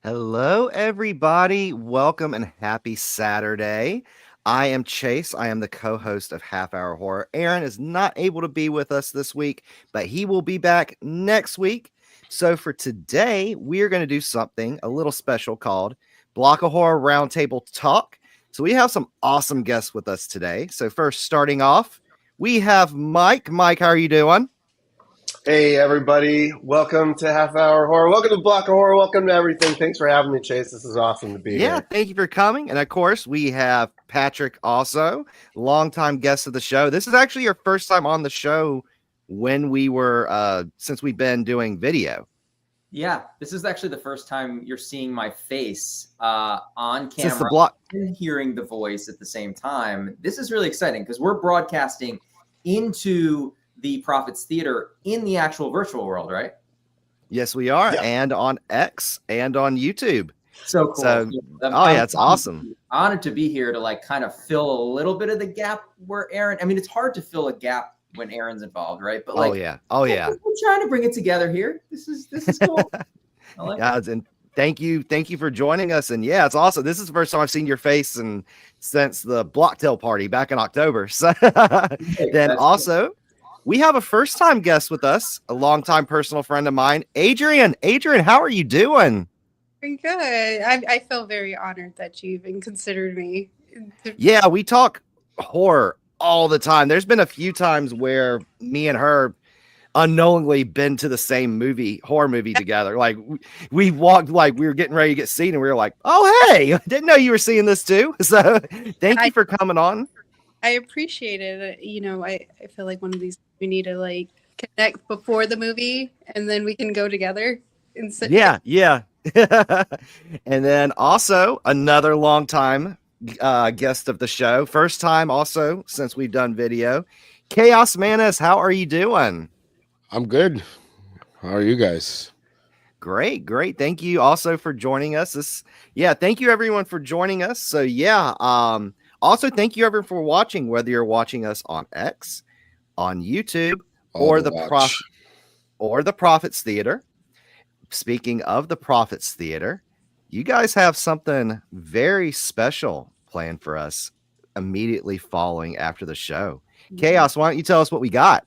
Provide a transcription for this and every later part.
Hello, everybody. Welcome and happy Saturday. I am Chase. I am the co host of Half Hour Horror. Aaron is not able to be with us this week, but he will be back next week. So, for today, we're going to do something a little special called Block of Horror Roundtable Talk. So, we have some awesome guests with us today. So, first, starting off, we have Mike. Mike, how are you doing? Hey everybody, welcome to Half Hour Horror. Welcome to Block of Horror. Welcome to everything. Thanks for having me, Chase. This is awesome to be Yeah, here. thank you for coming. And of course, we have Patrick also, longtime guest of the show. This is actually your first time on the show when we were since we've been doing video. Yeah, this is actually the first time you're seeing my face on Since the camera block and hearing the voice at the same time. This is really exciting because we're broadcasting into the Prophets Theater in the actual virtual world, right? Yes, we are, Yeah. and on X and on YouTube. So cool. So, yeah, it's awesome. Honored to be here to like kind of fill a little bit of the gap where Aaron, I mean, it's hard to fill a gap when Aaron's involved, right? But like, oh yeah. I'm trying to bring it together here. This is cool. I like Yeah, and thank you for joining us. And yeah, it's awesome. This is the first time I've seen your face and since the Blocktail party back in October. So then also we have a first time guest with us, a longtime personal friend of mine, Adrian. Adrian, how are you doing? Very good. I feel very honored that you even considered me. Yeah, we talk horror all the time. There's been a few times where me and her unknowingly been to the same horror movie together. Like we walked, like we were getting ready to get seen, and we were like, "Oh, hey, I didn't know you were seeing this too." So thank you for coming on. I appreciate it. You know, I feel like one of these we need to like connect before the movie, and then we can go together. Yeah. And then also another long time guest of the show, first time also since we've done video, Chaos Manus. How are you doing? I'm good. How are you guys? Great. Thank you also for joining us. Thank you everyone for joining us. So also thank you everyone for watching, whether you're watching us on X, on YouTube, or the Prophets Theater. Speaking of the Prophets Theater, you guys have something very special planned for us immediately following after the show. Chaos, why don't you tell us what we got?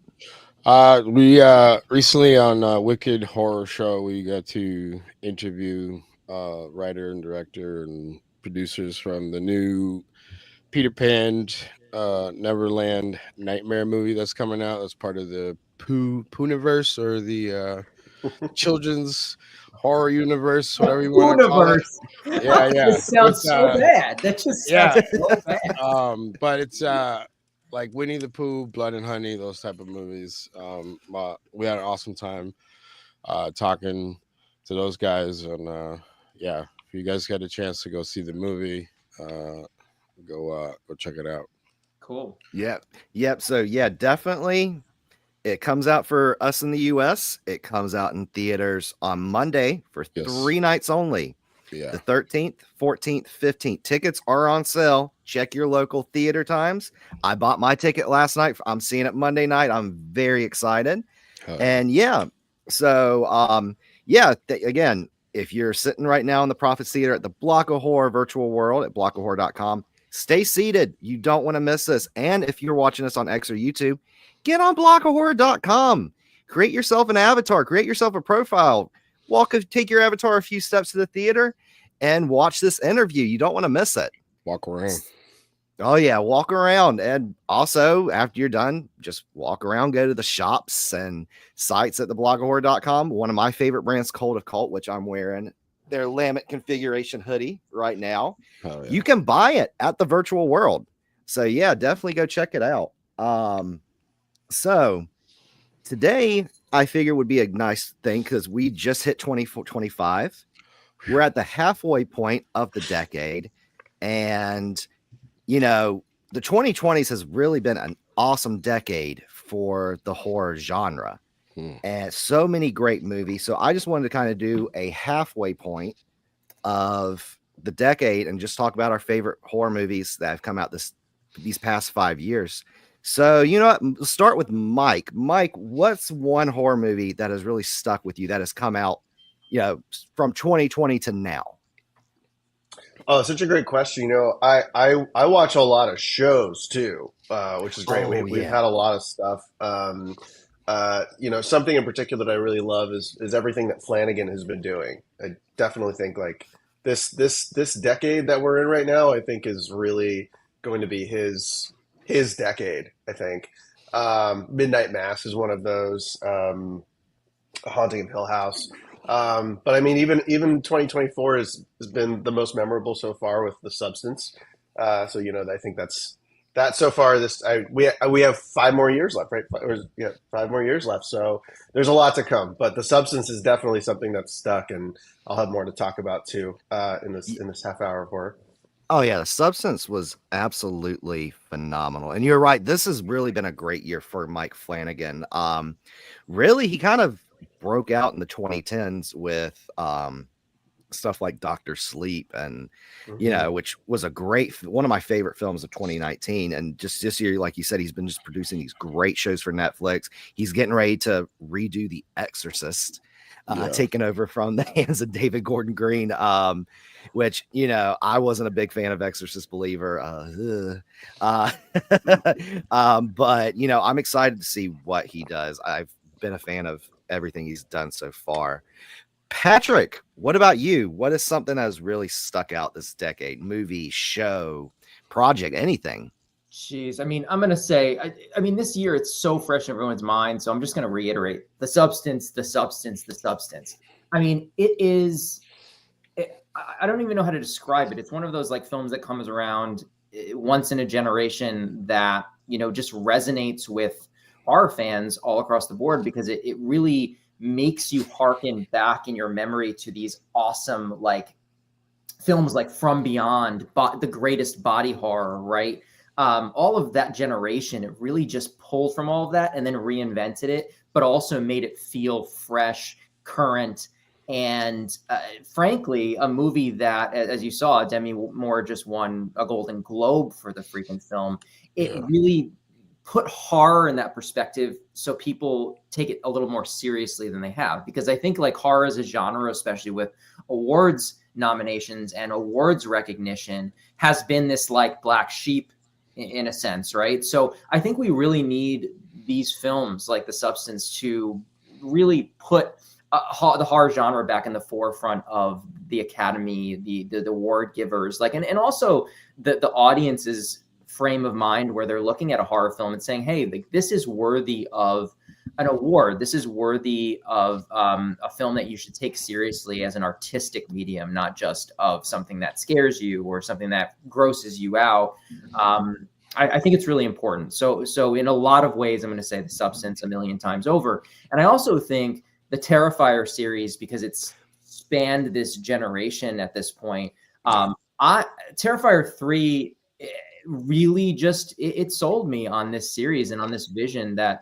We recently on Wicked Horror Show, we got to interview writer and director and producers from the new Peter Pan Neverland Nightmare movie that's coming out. That's part of the Pooniverse, or the children's horror universe, whatever you want to call it. Yeah. That sounds so bad. That just sounds so bad. But it's like Winnie the Pooh, Blood and Honey, those type of movies. We had an awesome time talking to those guys, and if you guys get a chance to go see the movie, go check it out. Cool. Yep. So definitely. It comes out for us in the US. It comes out in theaters on Monday for 3 nights only. Yeah. The 13th, 14th, 15th. Tickets are on sale. Check your local theater times. I bought my ticket last night. I'm seeing it Monday night. I'm very excited. And again, if you're sitting right now in the Prophets Theater at the Block of Horror virtual world at blockofhorror.com, stay seated. You don't want to miss this. And if you're watching us on X or YouTube, get on blockofhorror.com. Create yourself an avatar. Create yourself a profile. Take your avatar a few steps to the theater and watch this interview. You don't want to miss it. Walk around. Oh, yeah. Walk around. And also, after you're done, just walk around. Go to the shops and sites at the blockofhorror.com. One of my favorite brands, Cold of Cult, which I'm wearing their Lamet configuration hoodie right now. Oh, yeah. You can buy it at the virtual world. So, definitely go check it out. So today I figure would be a nice thing because we just hit 2025. We're at the halfway point of the decade. And, the 2020s has really been an awesome decade for the horror genre. And so many great movies. So I just wanted to kind of do a halfway point of the decade and just talk about our favorite horror movies that have come out these past 5 years. So, let's start with Mike. Mike, what's one horror movie that has really stuck with you that has come out from 2020 to now? Oh, such a great question. I watch a lot of shows too, which is great. Oh, We've yeah. had a lot of stuff. Something in particular that I really love is everything that Flanagan has been doing. I definitely think like this decade that we're in right now, I think is really going to be his decade. I think Midnight Mass is one of those. Haunting of Hill House. But I mean, even 2024 has been the most memorable so far with The Substance. So I think that so far. We have 5 more years left, right? 5 more years left. So there's a lot to come. But The Substance is definitely something that's stuck, and I'll have more to talk about too in this half hour of horror. Oh yeah, The Substance was absolutely phenomenal. And you're right, this has really been a great year for Mike Flanagan. Really, he kind of broke out in the 2010s with stuff like Doctor Sleep and which was one of my favorite films of 2019. And just this year, like you said, he's been just producing these great shows for Netflix. He's getting ready to redo The Exorcist, taking over from the hands of David Gordon Green, which I wasn't a big fan of Exorcist Believer, but I'm excited to see what he does. I've been a fan of everything he's done so far. Patrick, what about you? What is something that has really stuck out this decade? Movie, show, project, anything? Jeez, I mean, I'm going to say, I mean, this year it's so fresh in everyone's mind. So I'm just going to reiterate The Substance, The Substance, The Substance. I mean, I don't even know how to describe it. It's one of those like films that comes around once in a generation that, just resonates with horror fans all across the board, because it really makes you harken back in your memory to these awesome like films like From Beyond, the greatest body horror, right? All of that generation, it really just pulled from all of that and then reinvented it, but also made it feel fresh, current, and frankly, a movie that, as you saw, Demi Moore just won a Golden Globe for the freaking film. It really put horror in that perspective so people take it a little more seriously than they have. Because I think like horror as a genre, especially with awards nominations and awards recognition, has been this like black sheep in a sense, right? So I think we really need these films like The Substance to really put the horror genre back in the forefront of the Academy, the award givers, like, and also the audience's frame of mind, where they're looking at a horror film and saying, hey, like, this is worthy of an award. This is worthy of a film that you should take seriously as an artistic medium, not just of something that scares you or something that grosses you out. I think it's really important. So in a lot of ways, I'm going to say The Substance a million times over. And I also think the Terrifier series, because it's spanned this generation at this point. Terrifier 3 really just it sold me on this series and on this vision that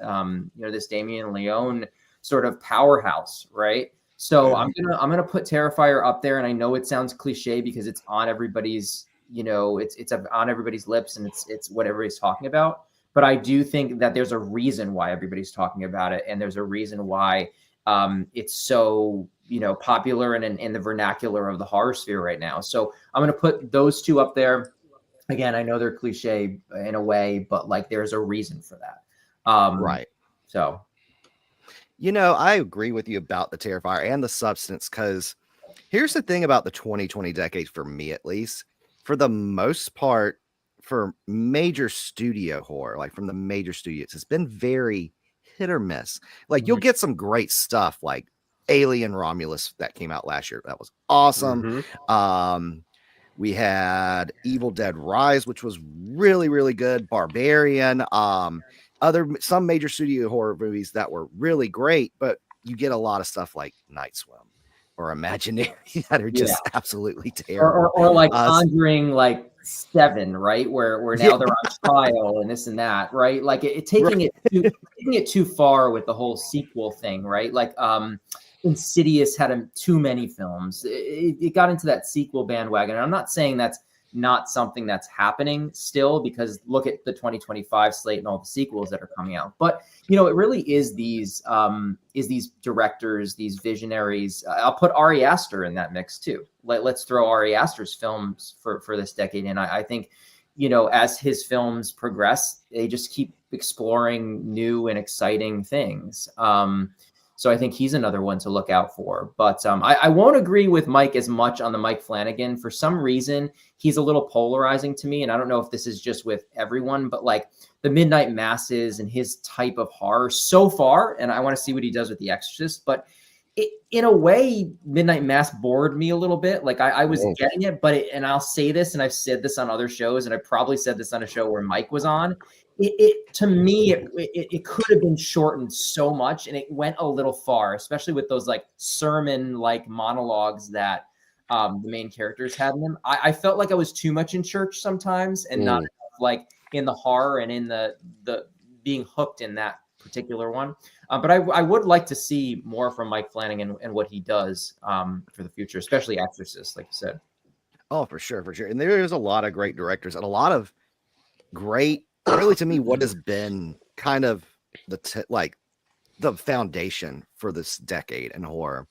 this Damien Leone sort of powerhouse, right? So I'm gonna put Terrifier up there, and I know it sounds cliche because it's on everybody's it's on everybody's lips, and it's what everybody's talking about. But I do think that there's a reason why everybody's talking about it, and there's a reason why it's so popular and in the vernacular of the horror sphere right now. So I'm going to put those two up there. Again, I know they're cliche in a way, but like there's a reason for that. Right. So, I agree with you about the Terrifier and The Substance, because here's the thing about the 2020 decade, for me at least, for the most part, for major studio horror, like from the major studios, it's been very hit or miss. Like you'll get some great stuff like Alien Romulus that came out last year. That was awesome. We had Evil Dead Rise, which was really, really good. Barbarian, some major studio horror movies that were really great, but you get a lot of stuff like Night Swim or Imaginary that are just absolutely terrible. Or like Conjuring like 7, right? Where now they're on trial and this and that, right? Like taking it too far with the whole sequel thing, right? Like Insidious had too many films. It got into that sequel bandwagon. And I'm not saying that's not something that's happening still, because look at the 2025 slate and all the sequels that are coming out. But it really is these directors, these visionaries. I'll put Ari Aster in that mix too. Let's throw Ari Aster's films for this decade in. I think as his films progress, they just keep exploring new and exciting things. So I think he's another one to look out for. But I won't agree with Mike as much on the Mike Flanagan. For some reason, he's a little polarizing to me. And I don't know if this is just with everyone, but like the Midnight Masses and his type of horror so far, and I want to see what he does with The Exorcist, but in a way, Midnight Mass bored me a little bit. Like I was getting it, and I'll say this, and I've said this on other shows, and I probably said this on a show where Mike was on. To me, it could have been shortened so much, and it went a little far, especially with those like sermon-like monologues that the main characters had in them. I felt like I was too much in church sometimes, and not enough, like in the horror and in the being hooked in that particular one. But I would like to see more from Mike Flanagan and what he does for the future, especially Exorcist, like you said. Oh, for sure. And there is a lot of great directors and a lot of great, really to me, what has been kind of the foundation for this decade in horror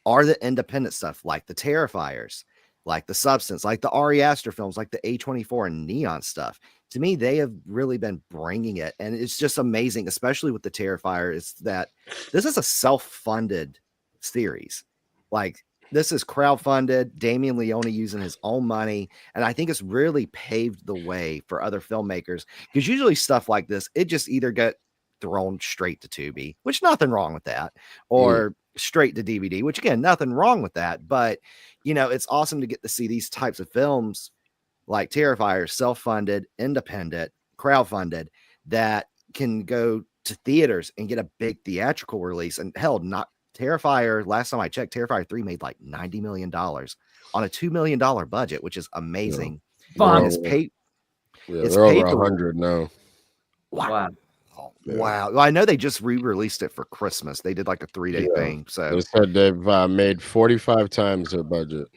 are the independent stuff, like the Terrifiers, like the Substance, like the Ari Aster films, like the A24 and Neon stuff. To me, they have really been bringing it. And it's just amazing, especially with the Terrifier, is that this is a self-funded series. Like, this is crowdfunded, Damien Leone using his own money. And I think it's really paved the way for other filmmakers. Because usually stuff like this, it just either get thrown straight to Tubi, which nothing wrong with that, or straight to DVD, which again, nothing wrong with that. But, it's awesome to get to see these types of films like Terrifier, self-funded, independent, crowdfunded, that can go to theaters and get a big theatrical release. And hell, not Terrifier, last time I checked, Terrifier 3 made like $90 million on a $2 million budget, which is amazing. Yeah. And it's paid. It's they're over 100 now. Wow. Wow. Well, I know they just re-released it for Christmas. They did like a 3-day thing. So they said they've made 45 times their budget.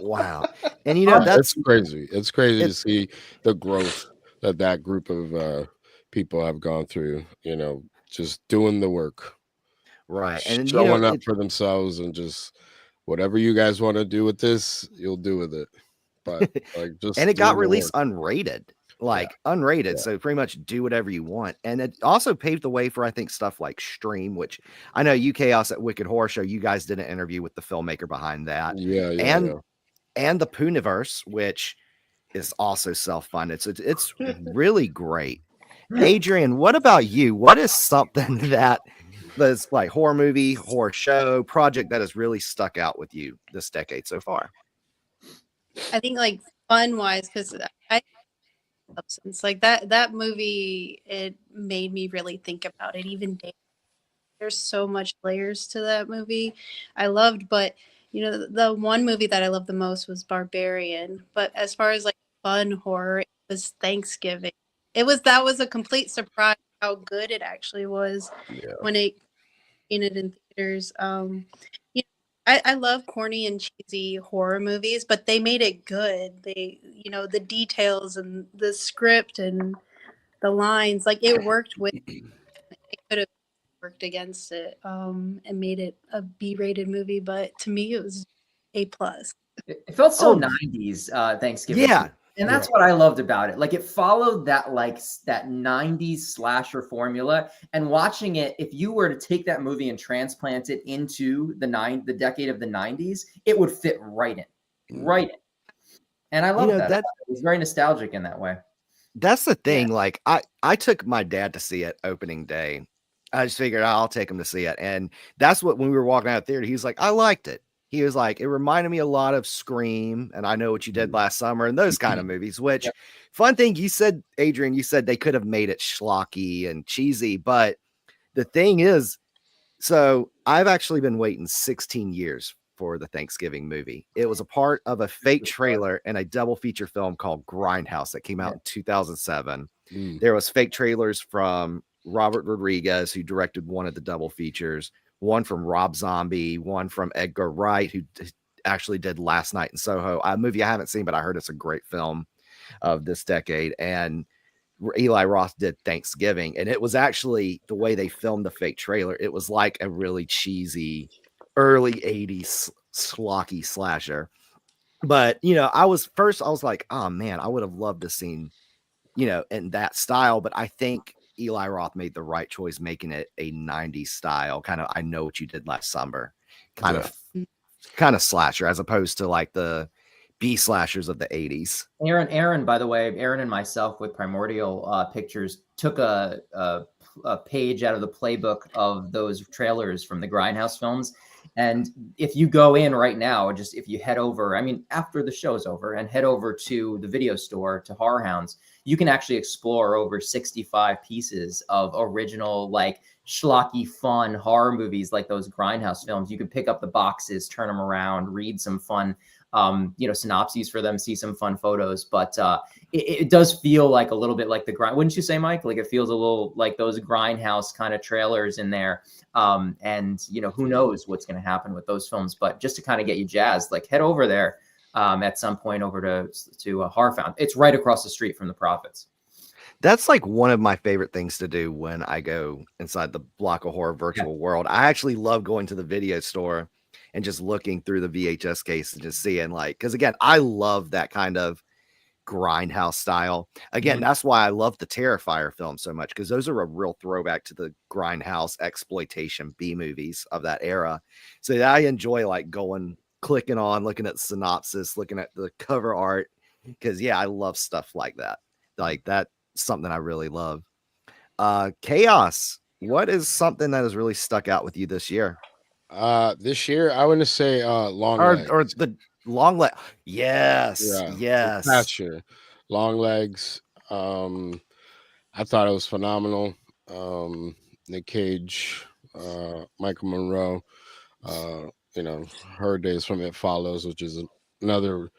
Wow. And that's crazy. It's crazy to see the growth that group of people have gone through, just doing the work. Right. And showing up for themselves, and just whatever you guys want to do with this, you'll do with it. But like just and it got released unrated. Unrated. So pretty much do whatever you want. And it also paved the way for, I think, stuff like Stream, which I know UKOS at Wicked Horror Show, you guys did an interview with the filmmaker behind that. And the Pooniverse, which is also self-funded. So it's really great. Adrian, what about you? What is something that's like horror movie, horror show, project that has really stuck out with you this decade so far? I think like fun-wise, because Substance, like that movie, it made me really think about it. Even there's so much layers to that movie. I loved, but the one movie that I loved the most was Barbarian. But as far as like fun horror, it was Thanksgiving. That was a complete surprise how good it actually was when it in theaters. I love corny and cheesy horror movies, but they made it good. They, the details and the script and the lines, like it worked with. It could have worked against it, and made it a B-rated movie, but to me, it was A+. It felt so 90s Thanksgiving. Yeah. And that's what I loved about it. Like it followed that that 90s slasher formula. And watching it, if you were to take that movie and transplant it into the decade of the 90s, it would fit right in. Right in. And I love that. It was very nostalgic in that way. That's the thing. Like I took my dad to see it opening day. I just figured I'll take him to see it. And that's what, when we were walking out of the theater, he was like, I liked it. He was like, it reminded me a lot of Scream and I Know What You Did Last Summer and those kind of movies, which fun thing you said, Adrian, you said they could have made it schlocky and cheesy. But the thing is, so I've actually been waiting 16 years for the Thanksgiving movie. It was a part of a fake trailer and a double feature film called Grindhouse that came out in 2007. There was fake trailers from Robert Rodriguez, who directed one of the double features, one from Rob Zombie, one from Edgar Wright, who actually did Last Night in Soho, a movie I haven't seen, but I heard it's a great film of this decade. And Eli Roth did Thanksgiving, and it was actually the way they filmed the fake trailer. It was like a really cheesy early 80s schlocky slasher. But I was like, oh man, I would have loved to seen, in that style. But I think Eli Roth made the right choice making it a 90s style, kind of I Know What You Did Last Summer kind of slasher, as opposed to like the B slashers of the 80s. Aaron, by the way, Aaron and myself with Primordial Pictures took a page out of the playbook of those trailers from the Grindhouse films. And if you go in right now, just if you head over, I mean, after the show's over, and head over to the video store to Horror Hounds, you can actually explore over 65 pieces of original, like schlocky, fun horror movies like those Grindhouse films. You can pick up the boxes, turn them around, read some fun synopses for them, see some fun photos. But it does feel like a little bit like the grind, wouldn't you say, Mike? Like it feels a little like those Grindhouse kind of trailers in there. And who knows what's going to happen with those films, but just to kind of get you jazzed, like head over there at some point over to Horror Found. It's right across the street from the Prophets. That's like one of my favorite things to do when I go inside the Block of Horror virtual world. I actually love going to the video store and just looking through the VHS case and just seeing, like, because again, I love that kind of Grindhouse style. Again, that's why I love the Terrifier film so much, because those are a real throwback to the Grindhouse exploitation B movies of that era. So I enjoy like clicking on, looking at synopsis, looking at the cover art, because I love stuff like that. Like that's something I really love. Chaos, what is something that has really stuck out with you this year? This year I want to say Long Legs. Or the Long Leg. Yes. Past year, Long Legs. I thought it was phenomenal. Nick Cage, Michael Monroe, Her Days from It Follows, which is another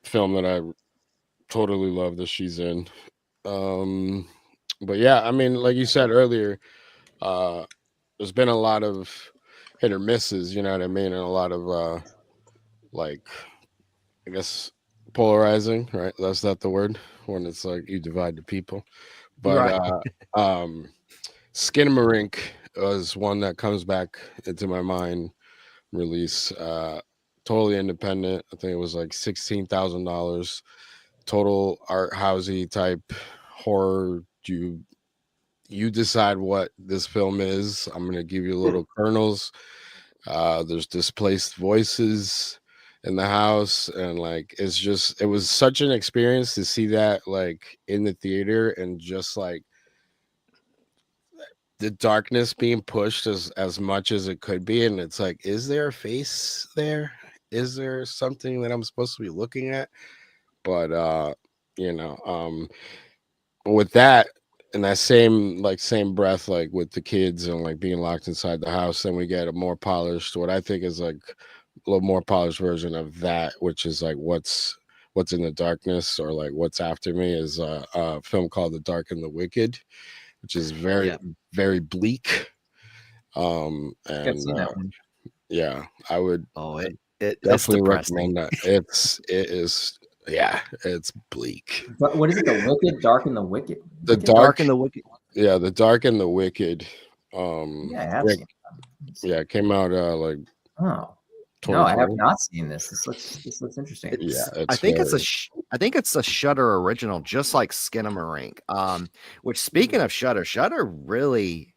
film that I totally love that she's in. But yeah, I mean, like you said earlier, there's been a lot of hit or misses, you know what I mean, and a lot of like, I guess, polarizing, right? That's not the word when it's like you divide the people. But Skinamarink was one that comes back into my mind. Release, totally independent. I think it was like $16,000. Total art housey type horror. You decide what this film is. I'm gonna give you little kernels. There's displaced voices in the house, and like it was such an experience to see that like in the theater, and just like the darkness being pushed as much as it could be. And it's like, is there a face there? Is there something that I'm supposed to be looking at? But with that, in that same breath, like with the kids and like being locked inside the house, then we get a more polished, what I think is like a little more polished version of that, which is like what's in the darkness, or like what's after me, is a film called The Dark and the Wicked, which is very very bleak. And I would definitely recommend that. It is. Yeah, it's bleak. But what is it? The Wicked, Dark and the Wicked. The Dark and the Wicked. Yeah, The Dark and the Wicked. It came out like. Oh. No, I have not seen this. This looks interesting. I think it's a Shudder original, just like Skinamarink. Which, speaking of Shudder really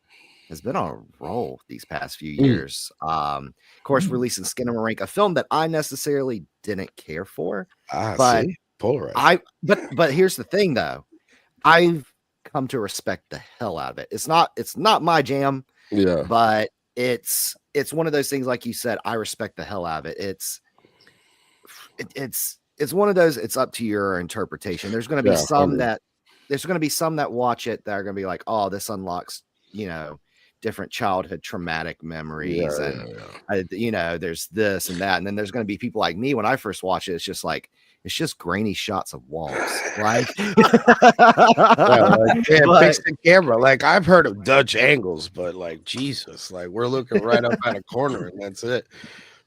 has been on a roll these past few years. Of course, releasing Skinamarink, a film that I necessarily didn't care for. But here's the thing, though. I've come to respect the hell out of it. It's not my jam. Yeah. But it's one of those things, like you said, I respect the hell out of it. It's one of those, it's up to your interpretation. There's going to be some that watch it that are going to be like, oh, this unlocks, different childhood traumatic memories. There's this and that. And then there's going to be people like me, when I first watch it, it's just grainy shots of walls. Like, fix the camera. Like, I've heard of Dutch angles, but like, Jesus, like we're looking right up at a corner and that's it.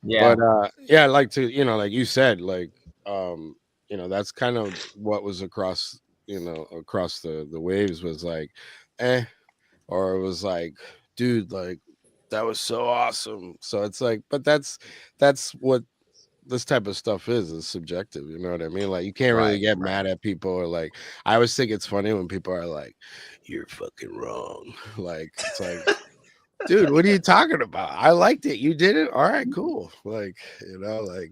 Yeah. But yeah, like to like you said, like that's kind of what was across across the waves was like, or it was like, dude, like that was so awesome. So it's like, but that's what this type of stuff is subjective. You know what I mean? Like you can't really Right, get right. mad at people, or like I always think it's funny when people are like, "You're fucking wrong." Like it's like, dude, what are you talking about? I liked it. You did it. All right, cool. Like like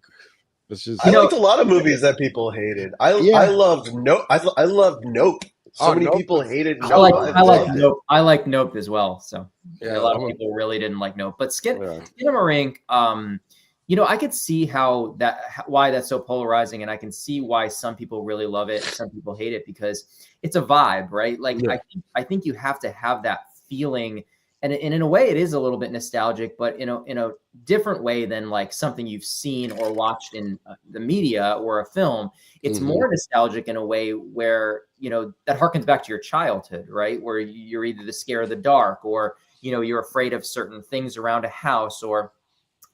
it's just I liked a lot of movies that people hated. I yeah. loved Nope. I loved Nope. So Oh, many nope. people hated I like Nope. Oh, I I like loved it. Nope. I like Nope as well. So Yeah, a lot of people really didn't like Nope. But yeah. Skinamarink, I could see why that's so polarizing, and I can see why some people really love it and some people hate it because it's a vibe, right? Like Yeah. I think you have to have that feeling, and in a way, it is a little bit nostalgic, but in a different way than like something you've seen or watched in the media or a film. It's Mhm. more nostalgic in a way where that harkens back to your childhood, right? Where you're either the scare of the dark, or you're afraid of certain things around a house, or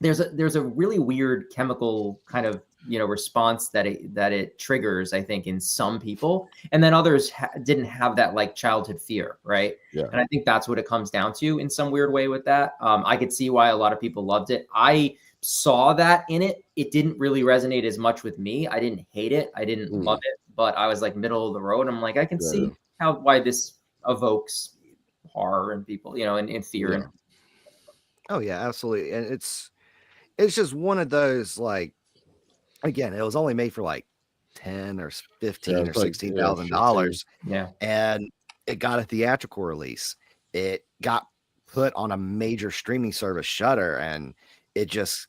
there's a really weird chemical kind of response that it triggers, I think, in some people, and then others didn't have that like childhood fear, right? Yeah. And I think that's what it comes down to in some weird way with that. I could see why a lot of people loved it. I saw that in it. It didn't really resonate as much with me. I didn't hate it. I didn't love it, but I was like middle of the road. I'm like, I can see why this evokes horror and people, and fear. Yeah. And Oh yeah, absolutely. And it's just one of those, like, again, it was only made for like 10 or 15 or it's like, $16,000, yeah. and it got a theatrical release. It got put on a major streaming service, Shudder, and it just,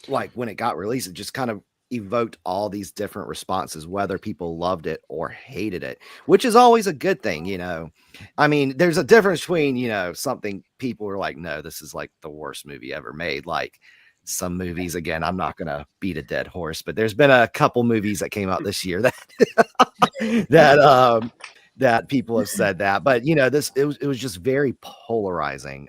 like, when it got released, it just kind of evoked all these different responses, whether people loved it or hated it, which is always a good thing. I mean, there's a difference between something people are like, no, this is like the worst movie ever made. Like some movies, again, I'm not gonna beat a dead horse, but there's been a couple movies that came out this year that people have said that. But it was just very polarizing.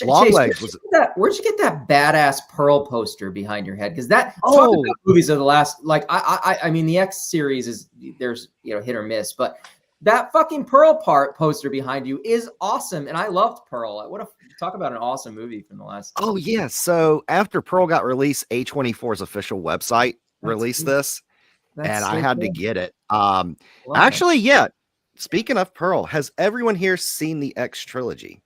Longlegs was. Where'd you get that badass Pearl poster behind your head? Because talk Oh, about movies of the last, like, I mean, the X series is, there's hit or miss, but that fucking Pearl poster behind you is awesome, and I loved Pearl. Talk about an awesome movie from the last. oh yeah. So after Pearl got released, A24's official website released this, and I had to get it. Actually, yeah. Speaking of Pearl, has everyone here seen the X trilogy?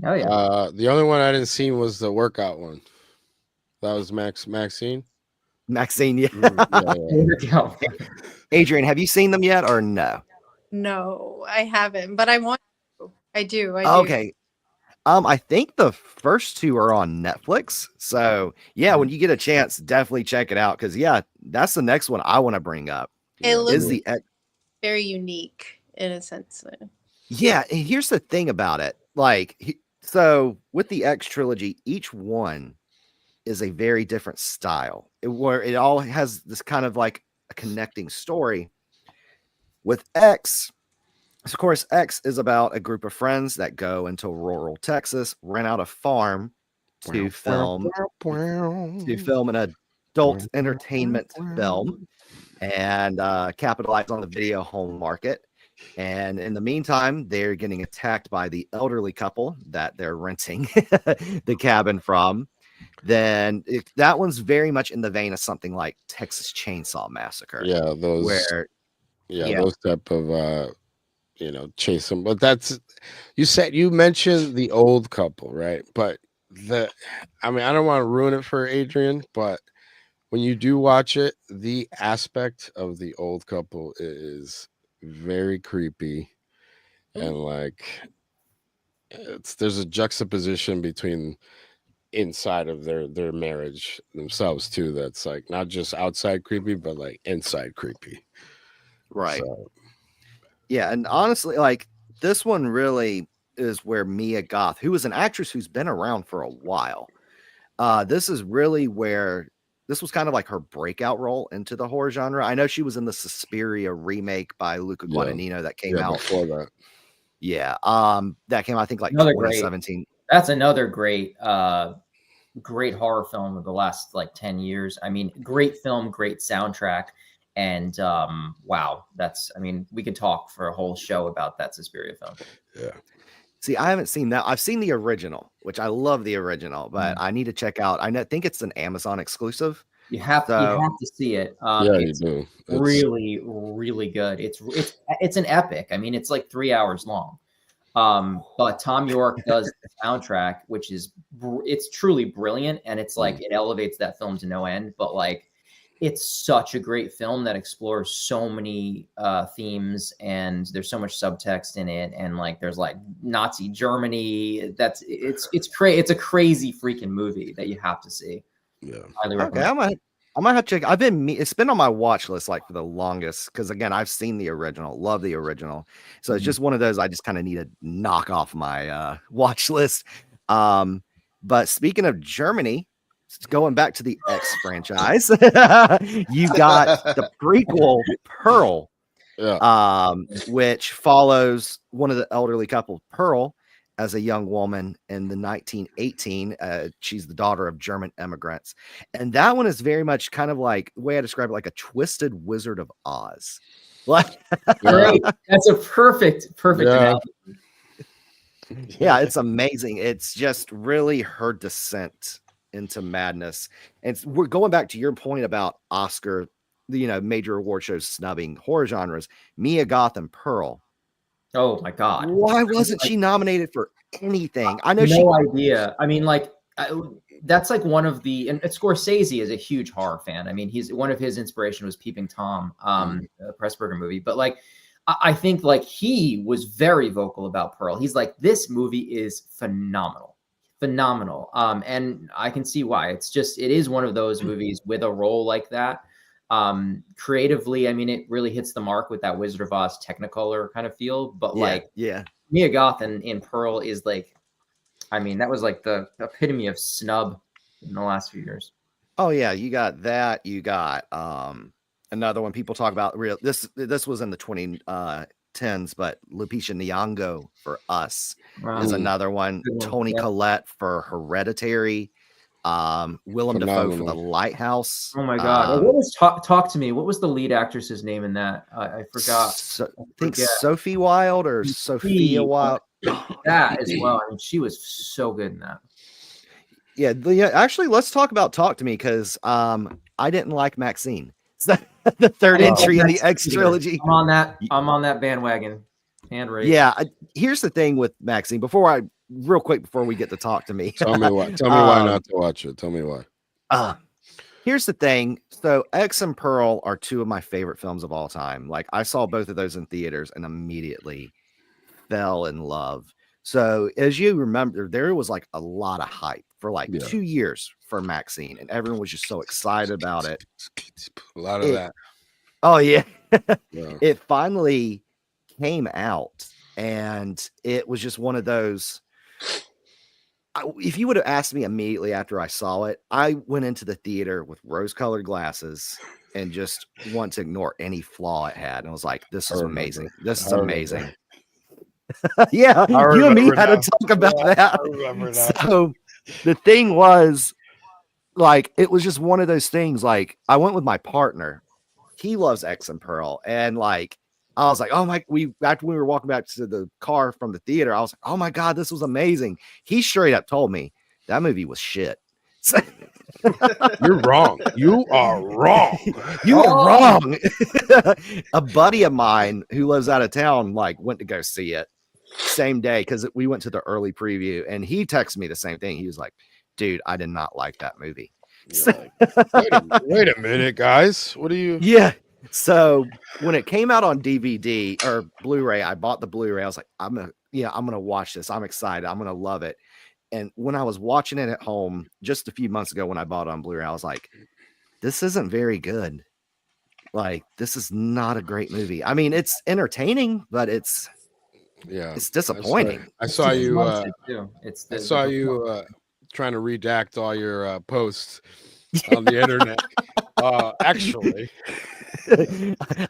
Oh yeah. The only one I didn't see was the workout one. That was Maxine. Maxine, yeah. Yeah. Adrian, have you seen them yet or no? No, I haven't, but I want to. I do. Okay. I think the first two are on Netflix. So yeah, when you get a chance, definitely check it out. Cause yeah, that's the next one I want to bring up. It looks Is the very unique in a sense. Yeah, and here's the thing about it. Like, so with the X trilogy, each one is a very different style, where it all has this kind of like a connecting story. With X, of course, X is about a group of friends that go into rural Texas, rent out a farm to film an adult entertainment film and capitalize on the video home market. And in the meantime, they're getting attacked by the elderly couple that they're renting the cabin from. Then that one's very much in the vein of something like Texas Chainsaw Massacre. Yeah, those type of chase them. But that's you mentioned the old couple, right? But I don't want to ruin it for Adrian, but when you do watch it, the aspect of the old couple is very creepy, and like there's a juxtaposition between inside of their marriage themselves too, that's like not just outside creepy but like inside creepy, right? So, yeah, and honestly, like this one really is where Mia Goth, who is an actress who's been around for a while, this is really where this was kind of like her breakout role into the horror genre. I know she was in the Suspiria remake by Luca Guadagnino that came out before that. Yeah, that came out, I think, like another 2017. That's another great great horror film of the last like 10 years. I mean, great film, great soundtrack. And wow, I mean, we could talk for a whole show about that Suspiria film. Yeah. See, I haven't seen that. I've seen the original, which I love the original, but I need to check out. think it's an Amazon exclusive. You have to see it. Yeah, it's you do. It's really, really good. It's an epic. I mean, it's like 3 hours long. But Tom York does the soundtrack, which is it's truly brilliant, and it's like it elevates that film to no end. But like, it's such a great film that explores so many themes, and there's so much subtext in it, and like there's like Nazi Germany. It's a crazy freaking movie that you have to see. Yeah. Okay, I might have to check. It's been on my watch list like for the longest because again, I've seen the original, love the original. So it's just one of those I just kind of need to knock off my watch list. But speaking of Germany, going back to the X franchise, you got the prequel Pearl, which follows one of the elderly couple, Pearl, as a young woman in the 1918. She's the daughter of German immigrants. And that one is very much kind of like the way I describe it, like a twisted Wizard of Oz. Like, great. That's a perfect analogy. Yeah, it's amazing. It's just really her descent into madness. And we're going back to your point about Oscar, major award shows snubbing horror genres. Mia Goth and Pearl. Oh my God! Why wasn't she nominated for anything? I know no idea. I mean, like that's like one of the and Scorsese is a huge horror fan. I mean, he's one of his inspiration was Peeping Tom, a Pressburger movie. But like, I think like he was very vocal about Pearl. He's like, this movie is phenomenal. And I can see why. It is one of those movies with a role like that. Creatively, I mean, it really hits the mark with that Wizard of Oz Technicolor kind of feel. But Mia Goth in Pearl is like, I mean, that was like the epitome of snub in the last few years. Oh yeah, you got that. You got another one people talk about. This was in the 2010s, but Lupita Nyong'o for Us is another one. Toni Collette for Hereditary. Willem Dafoe for The Lighthouse. Oh my God! What was talk to me? What was the lead actress's name in that? I forgot. I think Sophie Wilde or Sophia Wilde. That as well. I mean, she was so good in that. Yeah. Actually, let's talk about Talk to Me because I didn't like Maxine. It's the third entry in the X trilogy. I'm on that bandwagon. Hand raised. Yeah. Here's the thing with Maxine. Real quick before we get to Talk to Me. Tell me why. Tell me why not to watch it. Tell me why. Here's the thing. So X and Pearl are two of my favorite films of all time. Like I saw both of those in theaters and immediately fell in love. So as you remember, there was like a lot of hype for like 2 years for Maxine, and everyone was just so excited about it. A lot of that. Oh yeah. It finally came out, and it was just one of those. If you would have asked me immediately after I saw it, I went into the theater with rose-colored glasses and just want to ignore any flaw it had. And I was like, this is amazing. This is amazing. Yeah, you and me had to talk about that. So the thing was, like, it was just one of those things. Like, I went with my partner. He loves X and Pearl. And like, I was like, oh my, after we were walking back to the car from the theater, I was like, oh my God, this was amazing. He straight up told me that movie was shit. So, you're wrong. You are wrong. You are wrong. A buddy of mine who lives out of town, like, went to go see it same day because we went to the early preview, and he texted me the same thing. He was like, dude, I did not like that movie. Wait a minute, guys. What are you? Yeah. So when it came out on DVD or Blu-ray, I bought the Blu-ray. I was like, I'm gonna watch this. I'm excited. I'm gonna love it. And when I was watching it at home just a few months ago, when I bought it on Blu-ray, I was like, this isn't very good. Like, this is not a great movie. I mean, it's entertaining, but it's disappointing. I saw you trying to redact all your posts on the internet. Actually,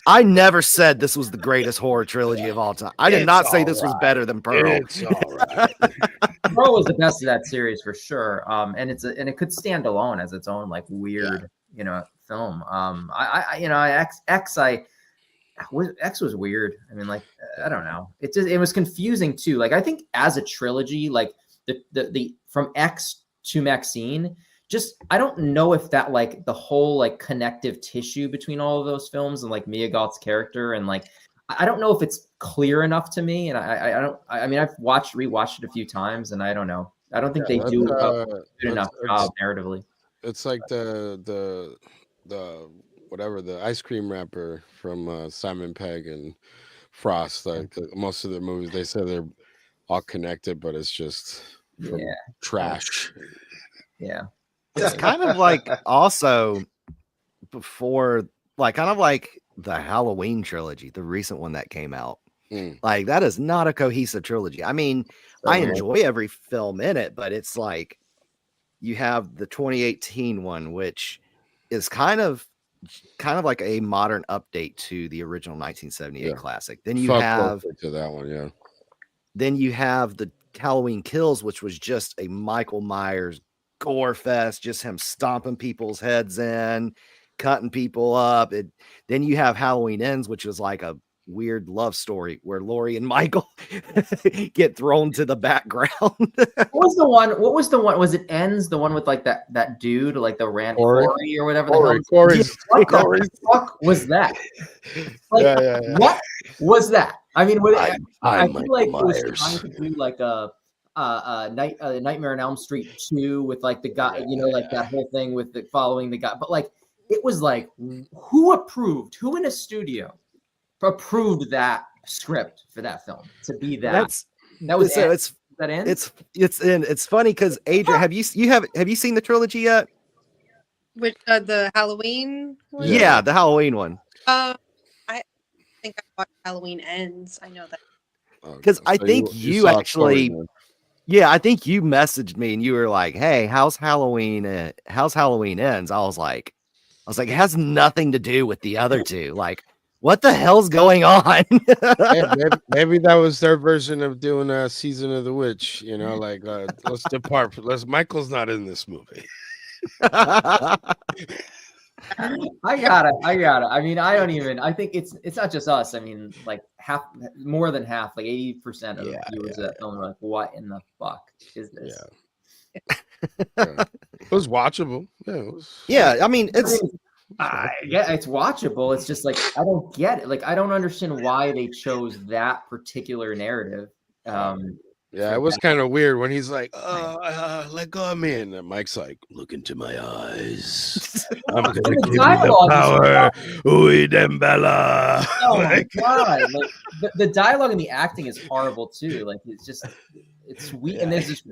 I never said this was the greatest horror trilogy of all time. I did not say this was better than Pearl. It's all right. Pearl was the best of that series for sure. And it could stand alone as its own like weird, film. X was weird. I mean, like, I don't know. It was confusing too. Like, I think as a trilogy, like the from X to Maxine, just I don't know if that like the whole like connective tissue between all of those films and like Mia Goth's character and like I don't know if it's clear enough to me. And I mean I've rewatched it a few times and I don't know. I don't think they do a good enough job narratively. It's like the whatever the ice cream wrapper from Simon Pegg and Frost. Like most of their movies, they say they're all connected, but it's just trash. Yeah. It's kind of like also before, like kind of like the Halloween trilogy, the recent one that came out. Like that is not a cohesive trilogy. I mean, I enjoy every film in it, but it's like you have the 2018 one, which is kind of like a modern update to the original 1978 classic. Then you have to that one, yeah. Then you have the Halloween Kills, which was just a Michael Myers gore fest, just him stomping people's heads in, cutting people up. Then you have Halloween Ends, which was like a weird love story where Laurie and Michael get thrown to the background. What was the one? Was it Ends? The one with like that dude, like the Randy Corey or whatever the hell? What the fuck was that? Like, what was that? I mean, I feel like it was trying to do like a Nightmare on Elm Street 2 with like the guy, like that whole thing with the following the guy. But like, it was like, who in a studio approved that script for that film to be that? It's funny because Adrian, have you seen the trilogy yet? Which the Halloween one? Yeah, the Halloween one. I think I watched Halloween Ends. I know that. Because I think you actually, I think you messaged me and you were like, "Hey, how's Halloween Ends?" I was like, it has nothing to do with the other two. Like, what the hell's going on? maybe that was their version of doing a Season of the Witch. Like let's depart. Michael's not in this movie. I got it. I mean, I think it's not just us. I mean, like more than half, like 80% of viewers of that film are like, what in the fuck is this? It was watchable. I mean, it's watchable. It's just like, I don't get it. Like, I don't understand why they chose that particular narrative. It was kind of weird when he's like, let go of me. And Mike's like, look into my eyes. I'm going to give you the power. Uy Dembella. Oh my God. Like, the dialogue and the acting is horrible too. Like, it's sweet. And there's this,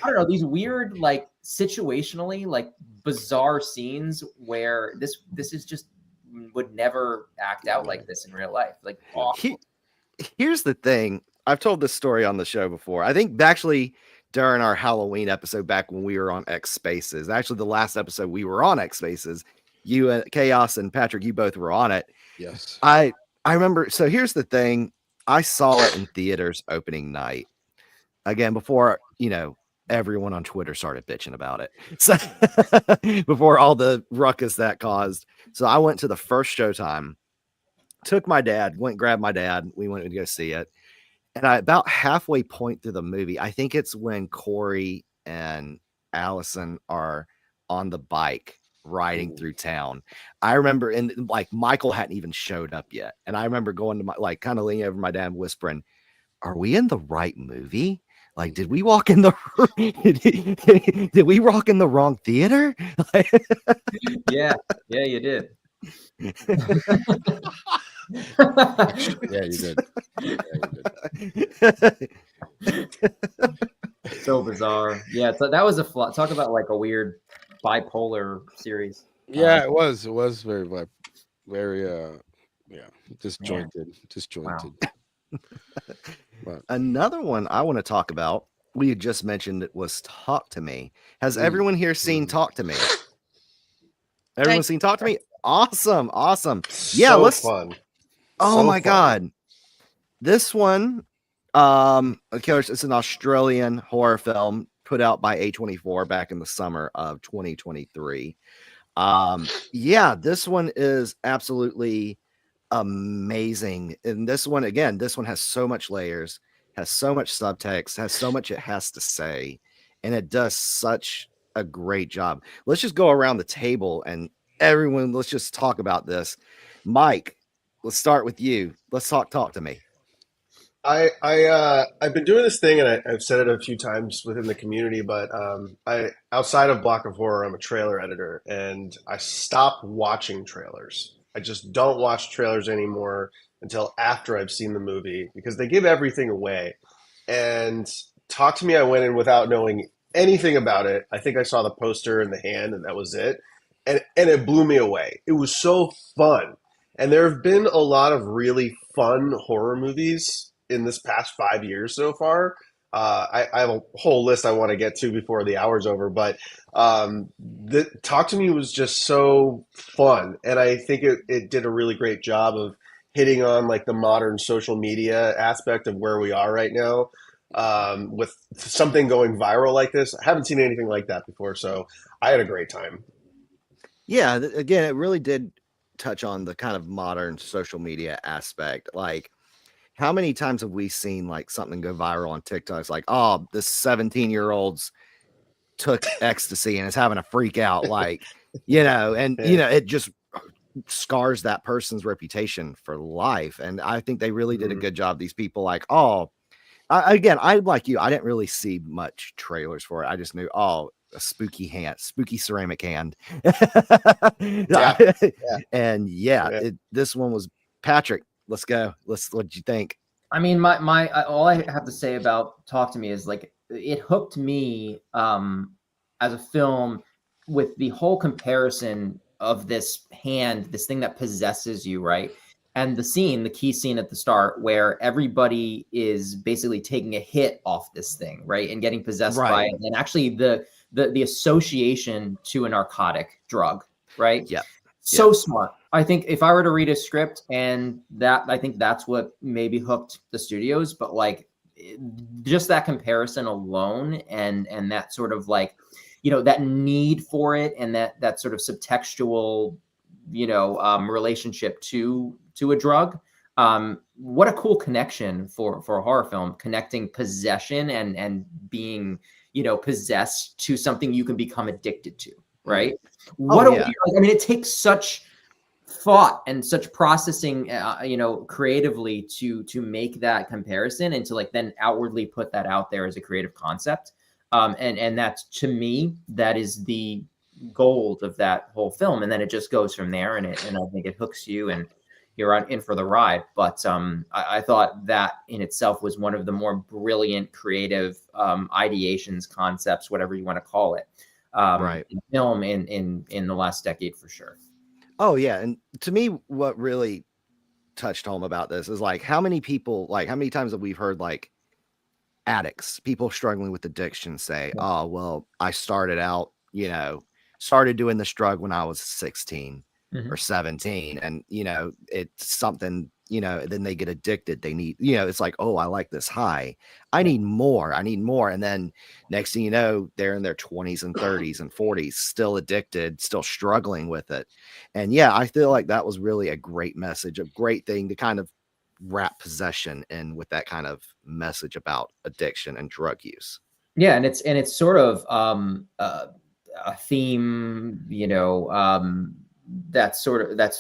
I don't know, these weird, like situationally, like bizarre scenes where this is just would never act out like this in real life. Like, here's the thing. I've told this story on the show before. I think actually during our Halloween episode back when we were on X Spaces, actually the last episode we were on X Spaces, you and Chaos and Patrick, you both were on it. Yes. I remember. So here's the thing. I saw it in theaters opening night. Again, before, everyone on Twitter started bitching about it. So before all the ruckus that caused. So I went to the first showtime, took my dad, grabbed my dad. We went to go see it. And about halfway point through the movie, I think it's when Corey and Allison are on the bike riding through town. I remember, and like Michael hadn't even showed up yet. And I remember going to kind of leaning over my dad, whispering, "Are we in the right movie? Like, did we walk in the did we walk in the wrong theater?" Yeah, you did. Yeah, you did. So bizarre. Yeah, so that was talk about like a weird bipolar series. Yeah, it was very disjointed. Wow. Another one I want to talk about, we had just mentioned, it was Talk to Me. Has everyone here seen Talk to Me? Everyone seen Talk to Me? Awesome. Yeah, So let's. fun. Oh So my fun. God. This one, of course, it's an Australian horror film put out by A24 back in the summer of 2023. Yeah, this one is absolutely amazing. And this one, again, this one has so much layers, has so much subtext, has so much it has to say, and it does such a great job. Let's just go around the table and everyone, let's just talk about this. Mike, let's start with you. Let's talk to me. I've been doing this thing, and I've said it a few times within the community, but I outside of Block of Horror, I'm a trailer editor, and I stopped watching trailers. I just don't watch trailers anymore until after I've seen the movie because they give everything away. And Talk to Me, I went in without knowing anything about it. I think I saw the poster in the hand, and that was it. And it blew me away. It was so fun. And there have been a lot of really fun horror movies in this past 5 years so far. I have a whole list I want to get to before the hour's over, but the Talk to Me was just so fun, and I think it did a really great job of hitting on like the modern social media aspect of where we are right now. With something going viral like this, I haven't seen anything like that before, so I had a great time. Yeah, again, it really did touch on the kind of modern social media aspect. Like, how many times have we seen like something go viral on TikTok? It's like, oh, this 17-year-old's took ecstasy and is having a freak out, like, and it just scars that person's reputation for life. And I think they really did a good job. These people, like, I like you, I didn't really see much trailers for it. I just knew, a spooky hand, spooky ceramic hand. Yeah. And this one was Patrick. Let's go. What'd you think? I mean, my all I have to say about Talk to Me is like it hooked me as a film with the whole comparison of this hand, this thing that possesses you, right? And the key scene at the start where everybody is basically taking a hit off this thing, right? And getting possessed by it. And actually the association to a narcotic drug, right? Yeah. So smart. I think if I were to read a script and I think that's what maybe hooked the studios, but like just that comparison alone and that sort of like, that need for it and that sort of subtextual, relationship to a drug. What a cool connection for a horror film, connecting possession and being, possessed to something you can become addicted to. Right. It takes such thought and such processing, creatively to make that comparison and to like then outwardly put that out there as a creative concept. And that's, to me, that is the gold of that whole film. And then it just goes from there and I think it hooks you and you're in for the ride. But I thought that in itself was one of the more brilliant creative ideations, concepts, whatever you want to call it. In film in the last decade for sure. Oh yeah, and to me, what really touched home about this is like how many times have we heard like addicts, people struggling with addiction, say, "Oh well, I started doing this drug when I was 16 or 17, and it's something." Then they get addicted. They need, it's like, oh, I like this high. I need more. And then next thing you know, they're in their 20s and 30s and 40s, still addicted, still struggling with it. And yeah, I feel like that was really a great message, a great thing to kind of wrap possession in with that kind of message about addiction and drug use. Yeah. And it's sort of a theme, that's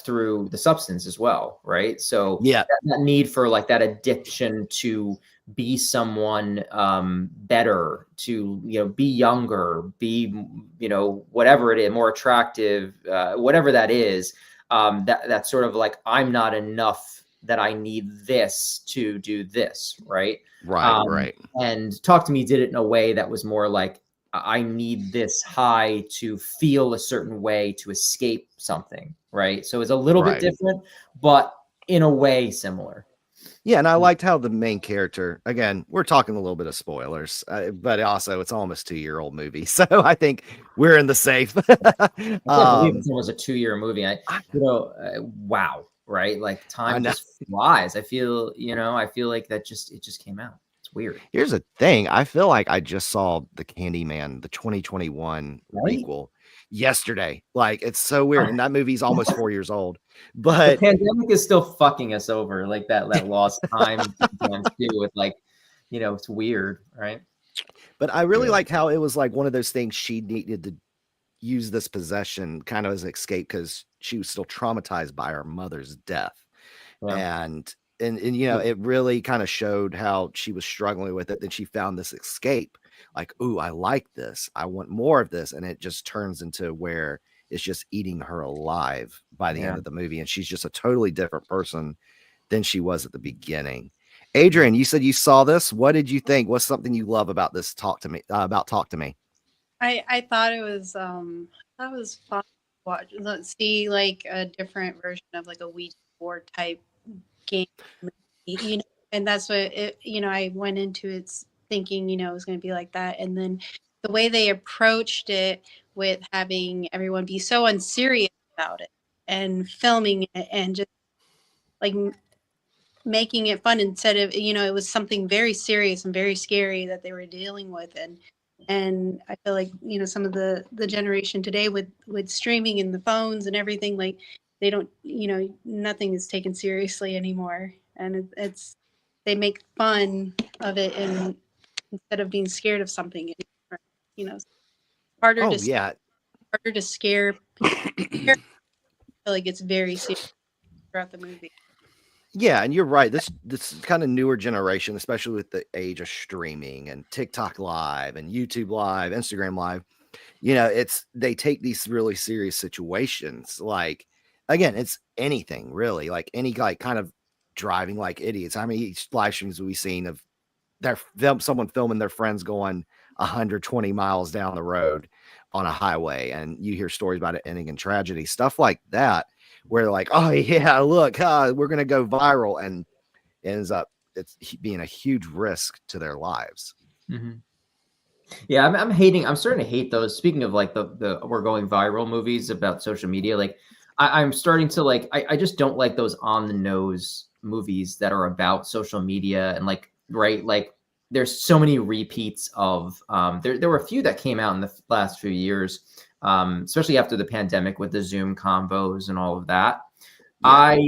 through the substance as well, right? So yeah, that need for like that addiction to be someone better, to be younger, be whatever it is, more attractive, whatever that is, that's sort of like, I'm not enough, that I need this to do this, right? Right. And Talk to Me did it in a way that was more like, I need this high to feel a certain way to escape something, right? So it's a little bit different, but in a way similar. Yeah, and I liked how the main character, again, we're talking a little bit of spoilers, but also it's almost 2-year-old movie. So I think we're in the safe. I can't believe um, it's almost a 2-year movie. I, Wow, right? Like I time know. just flies. I feel like it just came out. It's weird, Here's the thing. I feel like I just saw the Candyman, the 2021 right? requel yesterday. Like it's so weird. And that movie's almost 4 years old. The But pandemic is still fucking us over, like that lost time sometimes too. With like, it's weird, right? I really Yeah. liked how it was like one of those things she needed to use this possession kind of as an escape because she was still traumatized by her mother's death. Yeah. And it really kind of showed how she was struggling with it. Then she found this escape, like, ooh, I like this, I want more of this, and it just turns into where it's just eating her alive by the end Yeah. of the movie, and she's just a totally different person than she was at the beginning. Adrian, you said you saw this. What did you think? What's something you love about this? Talk to me about Talk to Me. I thought it was fun to watch. See like a different version of like a Ouija board type game, and that's what it. I went into it thinking it was going to be like that, and then the way they approached it with having everyone be so unserious about it and filming it and just like making it fun instead of it was something very serious and very scary that they were dealing with. And I feel like some of the generation today with streaming and the phones and everything, like they don't nothing is taken seriously anymore, and it's they make fun of it and instead of being scared of something, it's harder Oh to yeah. harder to scare people. I feel like it's very serious throughout the movie. Yeah, and you're right. This kind of newer generation, especially with the age of streaming and TikTok Live and YouTube Live, Instagram Live, it's they take these really serious situations. Like again, it's anything really, like any like kind of driving like idiots. I mean, each live streams we've seen of someone filming their friends going 120 miles down the road on a highway, and you hear stories about it ending in tragedy, stuff like that, where they're like, oh yeah, look, we're gonna go viral, and it ends up it's being a huge risk to their lives. Mm-hmm. Yeah, I'm starting to hate those. Speaking of like the we're going viral movies about social media, like I'm starting to like I just don't like those on the nose movies that are about social media and like right like there's so many repeats of there were a few that came out in the last few years, especially after the pandemic with the Zoom combos and all of that. Yeah.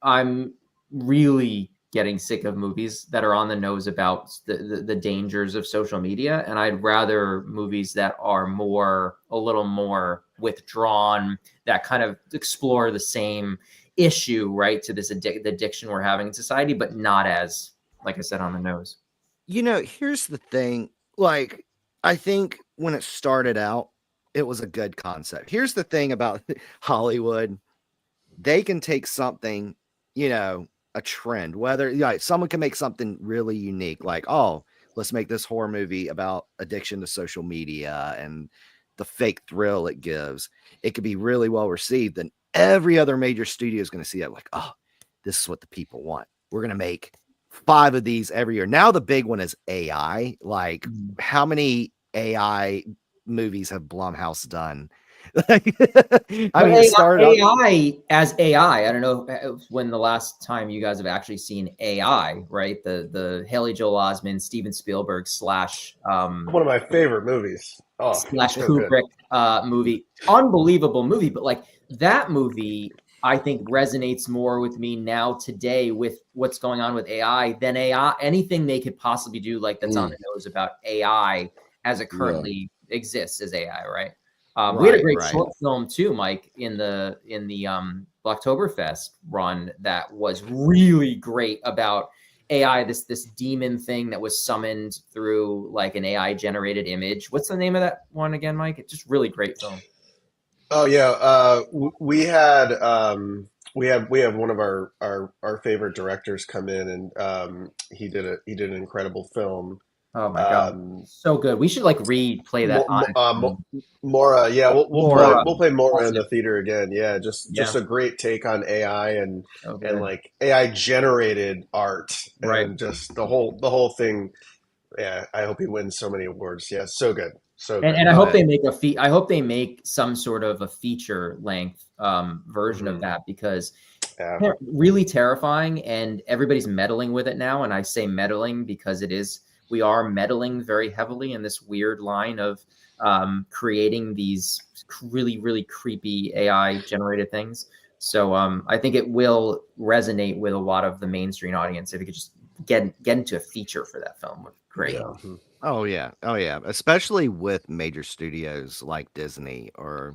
I'm really getting sick of movies that are on the nose about the dangers of social media, and I'd rather movies that are a little more withdrawn, that kind of explore the same issue, right, to this the addiction we're having in society, but not as, like I said, on the nose. Here's the thing. Like, I think when it started out, it was a good concept. Here's the thing about Hollywood. They can take something, a trend, whether someone can make something really unique, like, oh, let's make this horror movie about addiction to social media and the fake thrill it gives. It could be really well received, and every other major studio is going to see it like, oh, this is what the people want. We're going to make 5 of these every year. Now the big one is AI. Like, how many AI movies have Blumhouse done? I mean, it started AI as AI. I don't know when the last time you guys have actually seen AI, right? The Haley Joel Osment, Steven Spielberg slash One of my favorite movies. Oh, slash so good. Kubrick movie. Unbelievable movie, but like that movie I think resonates more with me now today with what's going on with AI than anything they could possibly do like that's on the nose about AI as it currently exists as AI, right? We had a great short film too, Mike, in the Blacktoberfest run that was really great about AI, this demon thing that was summoned through like an AI generated image. What's the name of that one again, Mike? It's just really great film. Oh yeah, we have one of our favorite directors come in, and he did an incredible film Oh my god, Um, so good. We should like replay that. Mora, yeah, Mora. we'll play Mora in the theater again. Yeah, just Yeah. a great take on AI and So good. like AI generated art Right. and just the whole thing. Yeah, I hope he wins so many awards. Yeah, so good, so good. And I hope they make I hope they make some sort of a feature length version of Mhm. that, because Yeah. really terrifying, and everybody's meddling with it now. And I say meddling because we are meddling very heavily in this weird line of creating these really, really creepy AI generated things. So I think it will resonate with a lot of the mainstream audience if you could just get into a feature for that film. Would be great. Yeah. Oh yeah, especially with major studios like Disney or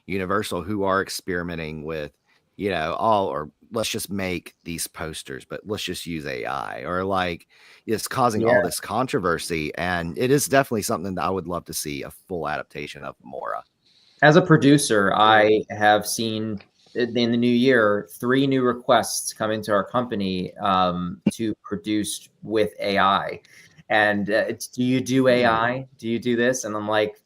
Universal, who are experimenting with, or let's just make these posters, but let's just use AI, or like it's causing all this controversy. And it is definitely something that I would love to see a full adaptation of Mora. As a producer, I have seen in the new year 3 new requests come into our company to produce with AI. And do you do AI? Do you do this? And I'm like,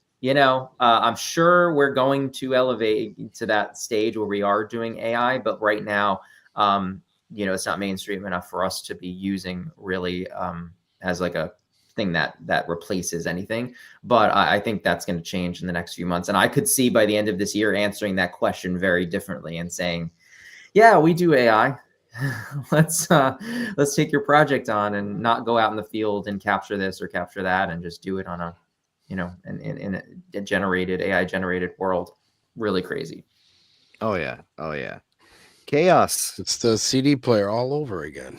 I'm sure we're going to elevate to that stage where we are doing AI, but right now, it's not mainstream enough for us to be using really as like a thing that replaces anything. But I think that's going to change in the next few months. And I could see by the end of this year answering that question very differently and saying, yeah, we do AI. Let's take your project on and not go out in the field and capture this or capture that, and just do it on a, in a generated AI generated world. Really crazy. Oh yeah. Chaos. It's the CD player all over again.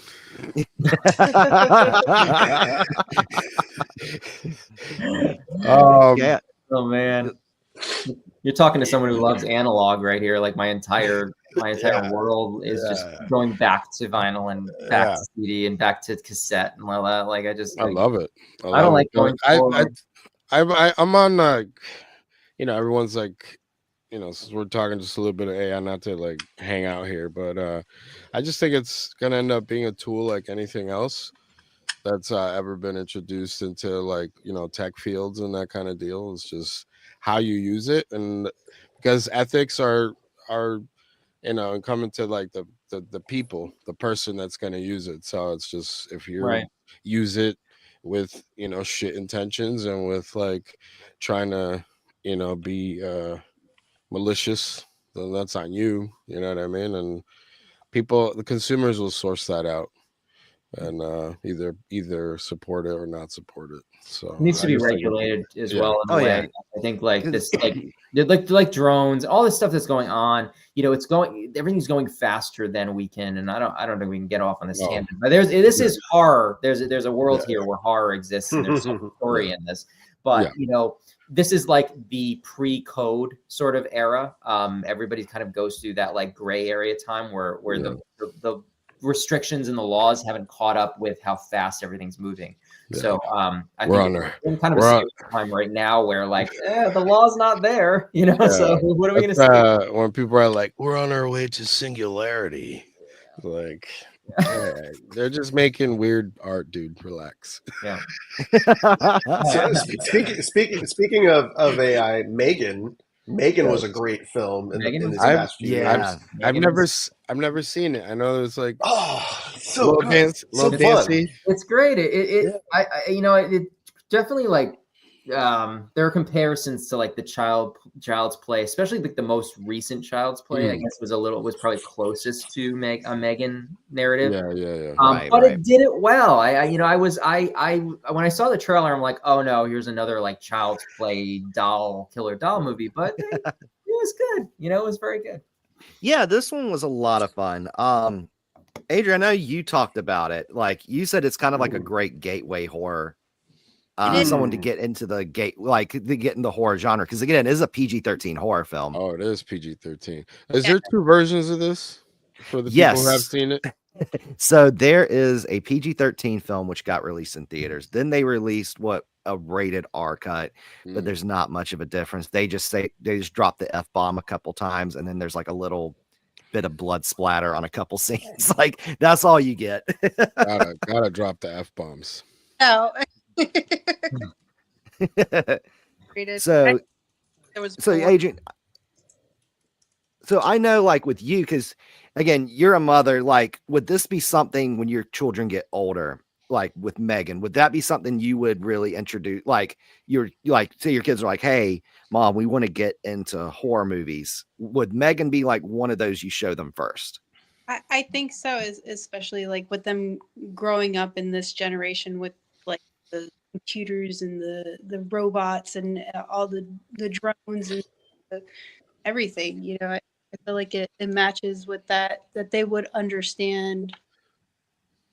Yeah. Oh man, you're talking to someone who loves analog right here. Like my entire world is just going back to vinyl and back to CD and back to cassette and all that. Like I love it. I don't like going forward. I'm on everyone's like, since we're talking just a little bit of AI, not to like hang out here, but I just think it's gonna end up being a tool like anything else that's ever been introduced into like tech fields and that kind of deal. It's just how you use it, and because ethics are coming to like the people, the person that's going to use it. So it's just, if you use it with shit intentions and with like trying to be malicious, then that's on you. You know what I mean? And the consumers will source that out and either support it or not support it. So it needs to be regulated as well in a way. Yeah. I think like this, like drones, all this stuff that's going on. Everything's going faster than we can, and I don't think we can get off on this tangent. But this is horror. There's a world here where horror exists, and there's some story in this. But this is like the pre-code sort of era. Everybody kind of goes through that like gray area time where the restrictions and the laws haven't caught up with how fast everything's moving. So I think we're in kind of a time right now where like the law's not there, so what are we gonna say? When people are like, we're on our way to singularity, like they're just making weird art, dude. Relax. Yeah. Speaking of AI, Megan was a great film in this past few years. I've never seen it. I know there's like so good. So fancy. It's great. It definitely like there are comparisons to like the Child's Play, especially like the most recent Child's Play. I guess was probably closest to a Megan narrative. Yeah. But it did it well. When I saw the trailer, I'm like, oh no, here's another like Child's Play killer doll movie. But it was good. It was very good. Yeah, this one was a lot of fun. Adrian, I know you talked about it. Like you said, it's kind of like a great gateway horror. Someone to get into the get in the horror genre, because again, it is a PG-13 horror film. Oh, it is PG-13. Is there 2 versions of this for the people who have seen it? So there is a PG-13 film which got released in theaters. Then they released a rated R cut, but there's not much of a difference. They just drop the F-bomb a couple times, and then there's like a little bit of blood splatter on a couple scenes. Like that's all you get. gotta drop the F-bombs. No. Rated. So, There was so four. Adrian, so I know, like with you, because again, you're a mother. Like, would this be something when your children get older, like with Megan? Would that be something you would really introduce? Like, you're like, say your kids are like, "Hey, mom, we want to get into horror movies." Would Megan be like one of those you show them first? I think so, especially like with them growing up in this generation with like the computers and the robots and all the drones and everything. You know, I feel like it matches with that they would understand,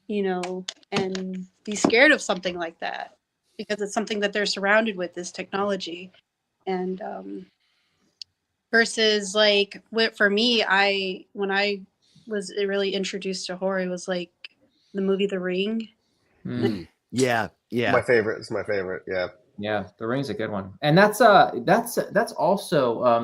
you know, and be scared of something like that because it's something that they're surrounded with, this technology. And versus like for me, when I was really introduced to horror, it was like the movie The Ring. Mm. Yeah, yeah. My favorite. It's my favorite. Yeah. Yeah, The Ring's a good one, and that's also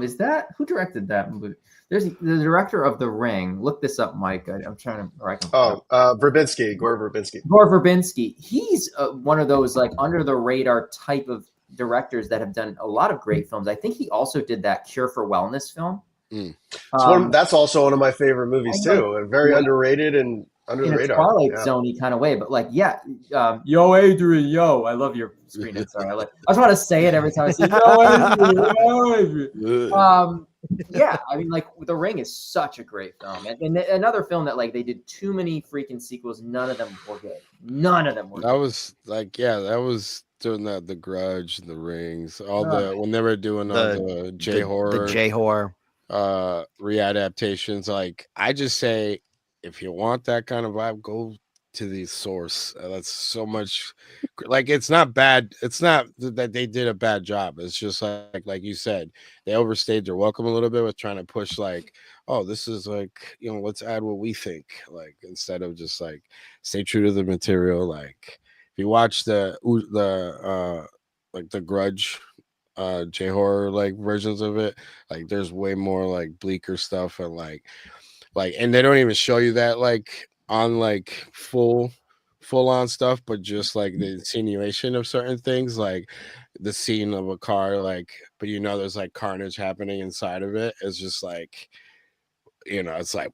is that who directed that movie? There's the director of The Ring. Look this up, Mike. I'm trying to. Or I can. Verbinski, Gore Verbinski. Gore Verbinski. He's one of those like under the radar type of directors that have done a lot of great films. I think he also did that Cure for Wellness film. That's also one of my favorite movies too, and very underrated and under in the a radar. Twilight Zone-y kind of way, but like, yo, Adrian, yo, I love your screen name. Sorry, I just want to say it every time I see yo, Adrian. Yeah, I mean, like, The Ring is such a great film, and another film that like they did too many freaking sequels. None of them were good. None of them were. That was like, yeah, that was doing that. The Grudge, The Rings, all the when they were doing all the J horror, the J horror, readaptations. Like, I just say, if you want that kind of vibe, go to the source. That's so much. Like, it's not bad. It's not that they did a bad job. It's just like you said, they overstayed their welcome a little bit with trying to push like, oh, this is like, you know, let's add what we think. Like, instead of just like stay true to the material. Like, if you watch the like the Grudge J horror like versions of it, like there's way more like bleaker stuff and like and they don't even show you that like on like full on stuff, but just like the insinuation of certain things, like the scene of a car, like, but you know there's like carnage happening inside of it. It's just like, you know, it's like,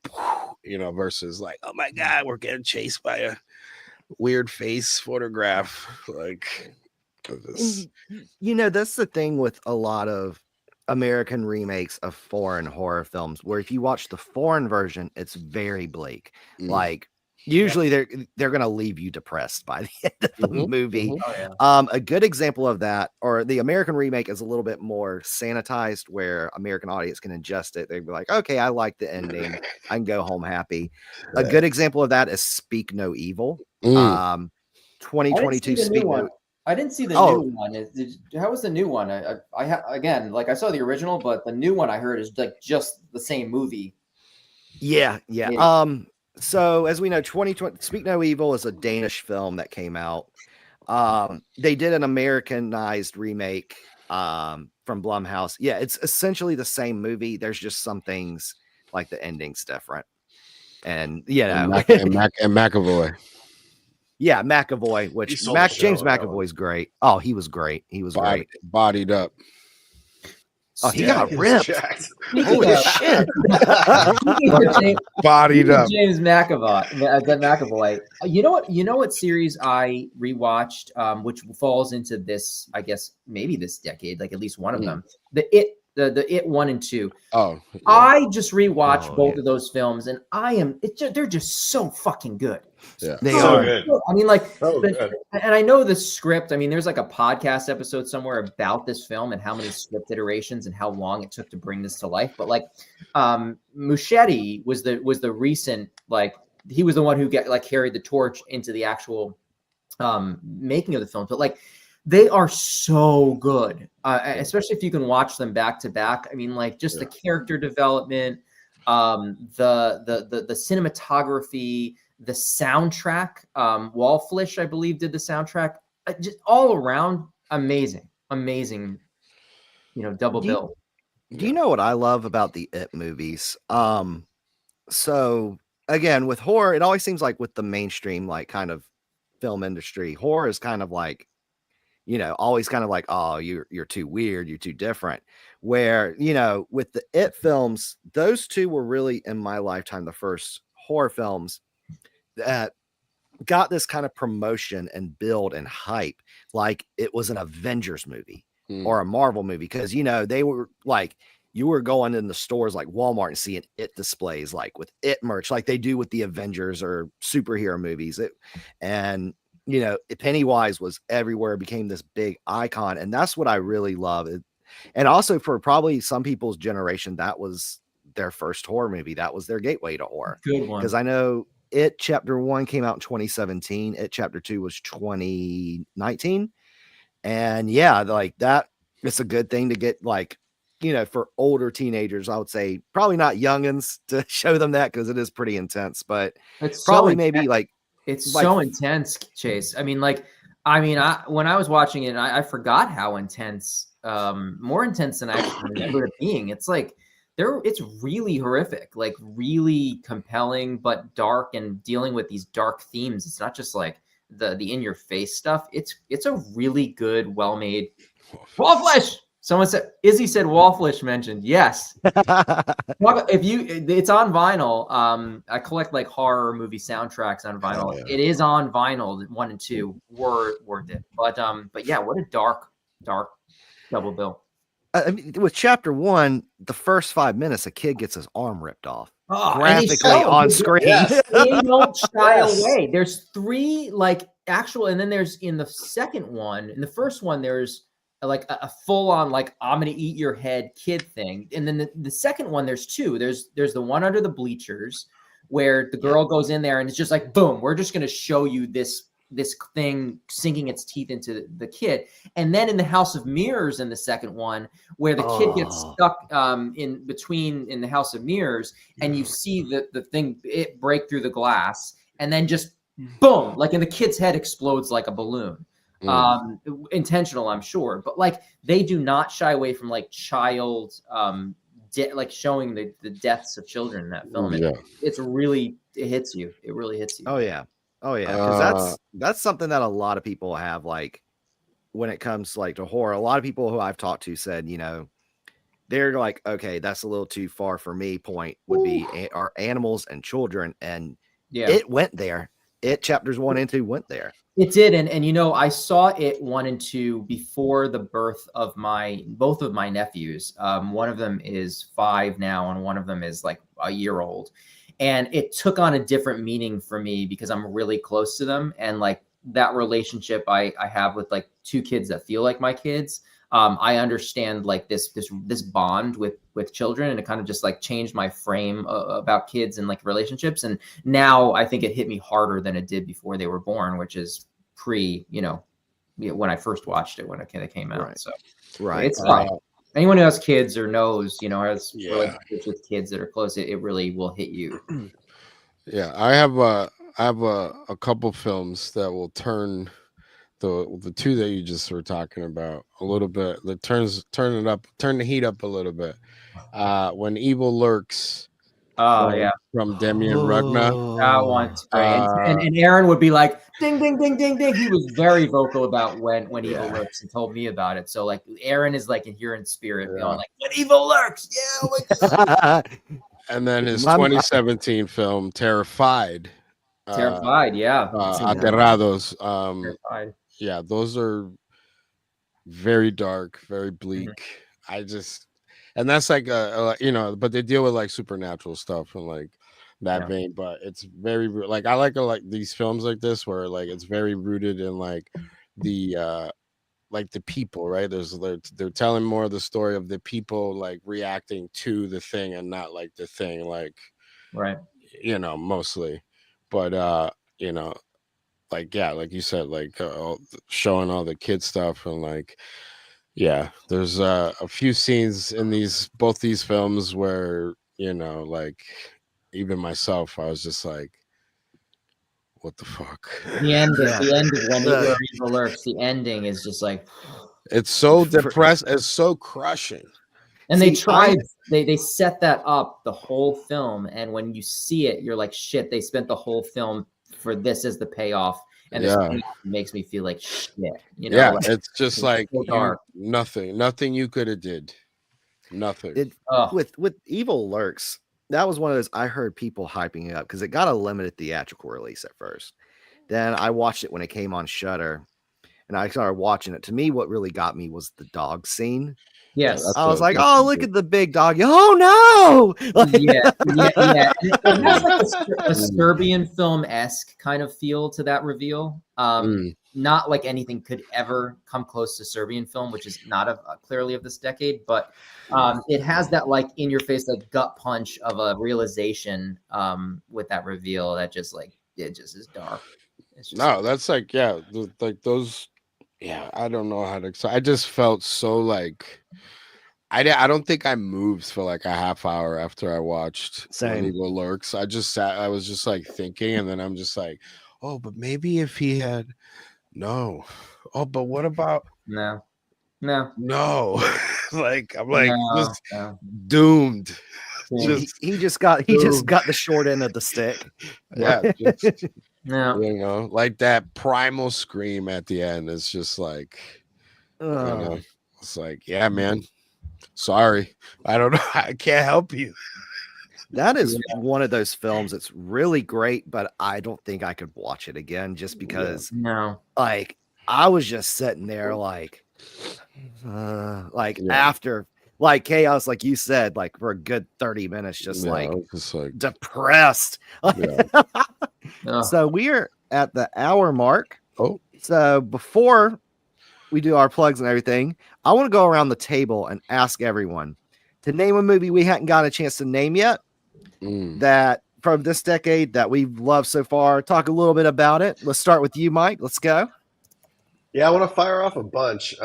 you know, versus like, oh my god, we're getting chased by a weird face photograph. Like, you know, that's the thing with a lot of American remakes of foreign horror films, where if you watch the foreign version, it's very bleak. Like, usually they're gonna leave you depressed by the end of the movie. Oh, yeah. A good example of that, or the American remake, is a little bit more sanitized, where American audience can adjust it. They'd be like, okay, I like the ending, I can go home happy. A good example of that is Speak No Evil. 2022 Speak No. I didn't see the new one. How was the new one? Again, like, I saw the original, but the new one I heard is like just the same movie. Yeah. So as we know, 2020 Speak No Evil is a Danish film that came out. They did an Americanized remake from Blumhouse. Yeah, it's essentially the same movie. There's just some things like the ending's different. And and McAvoy. Yeah, McAvoy, which James McAvoy's great. Oh, he was great. He was great. Bodied up. Oh, he got ripped. Holy shit. Bodied up. James McAvoy. You know what series I rewatched, which falls into this, I guess, maybe this decade, like at least one of them. The It 1 and 2. Oh, yeah. I just rewatched both of those films, and they're just so fucking good. Yeah, they so are good. I mean, like, and I know the script. I mean, there's like a podcast episode somewhere about this film and how many script iterations and how long it took to bring this to life. But like, Muschietti was the recent, like, he was the one who carried the torch into the actual making of the film. But like, they are so good, especially if you can watch them back to back. I mean, like, just the character development, the cinematography, the soundtrack. Wallflish, I believe, did the soundtrack. Just all around amazing. You know, double bill. Do you know what I love about the It movies? So again, with horror, it always seems like with the mainstream, like, kind of film industry, horror is kind of like always kind of like, oh, you're too weird, you're too different. Where, with the It films, those two were really in my lifetime the first horror films that got this kind of promotion and build and hype like it was an Avengers movie or a Marvel movie, because they were like, you were going in the stores like Walmart and seeing It displays like with It merch like they do with the Avengers or superhero movies. And Pennywise was everywhere, became this big icon, and that's what I really love. And also for probably some people's generation, that was their first horror movie. That was their gateway to horror. Good one. Because I know It Chapter 1 came out in 2017. It Chapter 2 was 2019. And yeah, like that, it's a good thing to get like, for older teenagers, I would say probably not youngins to show them that because it is pretty intense, but It's probably so maybe like, it's so intense, Chase. I mean, when I was watching it, I forgot how intense, more intense than I actually remember it being. It's like it's really horrific, like really compelling, but dark, and dealing with these dark themes. It's not just like the in your face stuff. It's a really good, well made Wallflesh. Someone said Izzy said Wallflesh mentioned. Yes. It's on vinyl. I collect like horror movie soundtracks on vinyl. Yeah. It is on vinyl, 1 and 2 were it. But yeah, what a dark double bill. I mean, with Chapter 1, the first 5 minutes, a kid gets his arm ripped off graphically on screen. Yes. They don't shy Yes. away. There's 3 like actual, and then there's in the second one. In the first one, there's like a full on like I'm gonna eat your head kid thing, and then the second one there's 2. There's the one under the bleachers where the girl goes in there and it's just like boom, we're just gonna show you this thing sinking its teeth into the kid. And then in the House of Mirrors in the second one, where the kid gets stuck in between in the House of Mirrors, and you see the thing it break through the glass, and then just boom, like, and the kid's head explodes like a balloon. Intentional, I'm sure, but like they do not shy away from like child like showing the deaths of children in that film. It's really, it hits you. It really hits you. Oh yeah. Because that's something that a lot of people have, like when it comes like to horror. A lot of people who I've talked to said, they're like, okay, that's a little too far for me. Point would be our animals and children, and it went there. It Chapters 1 and 2 went there. It did, and I saw It 1 and 2 before the birth of both of my nephews. One of them is 5 now, and one of them is like a year old. And it took on a different meaning for me because I'm really close to them, and like that relationship I have with like 2 kids that feel like my kids. I understand like this bond with children, and it kind of just like changed my frame about kids and like relationships. And now I think it hit me harder than it did before they were born, which is when I first watched it when it came out. Right. So Right. it's fine. Anyone who has kids or knows, has relationships with kids that are close, it really will hit you. Yeah, I have a couple films that will turn the 2 that you just were talking about a little bit. That turn the heat up a little bit. When Evil Lurks. From Demian Rugna. That one's great. And Aaron would be like, ding, ding, ding, ding, ding. He was very vocal about when Evil Lurks and told me about it. So like Aaron is like here in spirit, going like, when Evil Lurks, yeah. Like, and then his 2017 film Terrified. Terrified, yeah. Aterrados. Terrified. Yeah, those are very dark, very bleak. And that's like but they deal with like supernatural stuff and like that vein. But it's very like I like these films like this where like it's very rooted in like the people, right? They're telling more of the story of the people like reacting to the thing and not like the thing, like right. Mostly, but like like you said, like showing all the kid stuff and like. Yeah, there's a few scenes in both these films where, like even myself, I was just like, what the fuck? The end of when Evil Lurks, the ending is just like, it's so depressed, it's so crushing. And they set that up the whole film, and when you see it, you're like, shit, they spent the whole film for this as the payoff. and Yeah. this makes me feel like shit. You know, Yeah, like, it's just it's like so dark. nothing you could have did. Nothing. It Oh, with Evil Lurks, that was one of those I heard people hyping it up because it got a limited theatrical release at first. Then I watched it when it came on Shudder, and I started watching it. To me, what really got me was the dog scene. yes. I was like, that's "Oh, look at the big dog! Oh no!" Like- Yeah. It has like a Serbian film-esque kind of feel to that reveal. Not like anything could ever come close to Serbian film, which is not clearly of this decade, but it has that like in your face, like gut punch of a realization with that reveal that just like, it just is dark. It's just, No, that's like, yeah, like those, yeah, I don't know how to explain. I just felt so like, I don't think I moved for like a half hour after I watched Same. Evil Lurks. I just sat, I was just like thinking, and then I'm just like, oh, but maybe if he had, no. Oh, but what about, no. no. Like, I'm like, just No. doomed. Yeah. he just got the short end of the stick. Yeah, just, No. you know, like that primal scream at the end is just like, you know, it's like, yeah, man, sorry, I don't know, I can't help you. That is one of those films that's really great, but I don't think I could watch it again just because, No. like, I was just sitting there, like after, like, chaos, like you said, like for a good 30 minutes, just like I was just like, depressed. yeah. So we are at the hour mark. Oh, So before we do our plugs and everything, I want to go around the table and ask everyone to name a movie we hadn't got a chance to name yet that from this decade that we've loved so far. Talk a little bit about it. Let's start with you, Mike. Let's go. Yeah, I want to fire off a bunch.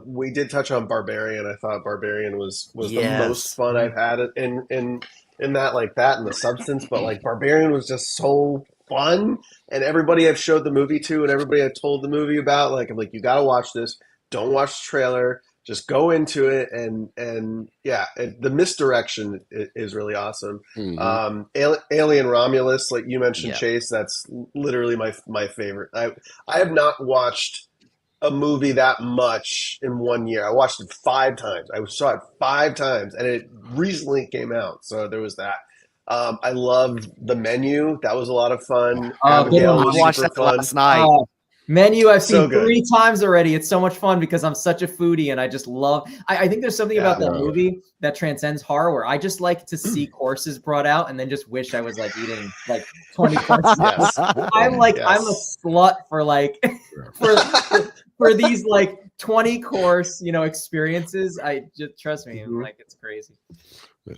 We did touch on Barbarian. I thought Barbarian was the most fun I've had in that, like that and the substance. But like Barbarian was just so fun, and everybody I've showed the movie to, and everybody I've told the movie about, like I'm like, you got to watch this. Don't watch the trailer. Just go into it, and yeah, the misdirection is really awesome. Alien Romulus, like you mentioned, Chase. That's literally my favorite. I have not watched a movie that much in 1 year. I watched it 5 times. I saw it 5 times, and it recently came out. So there was that. I loved The Menu. That was a lot of fun. Abigail I was watched super that fun. last night. Menu I've So seen good. 3 times already. It's so much fun because I'm such a foodie and I just love. I think there's something about that movie that transcends horror, where I just like to see courses brought out and then just wish I was like eating like 20 courses. Yes. I'm like I'm a slut for like for these like 20 course experiences. I just trust me, like it's crazy.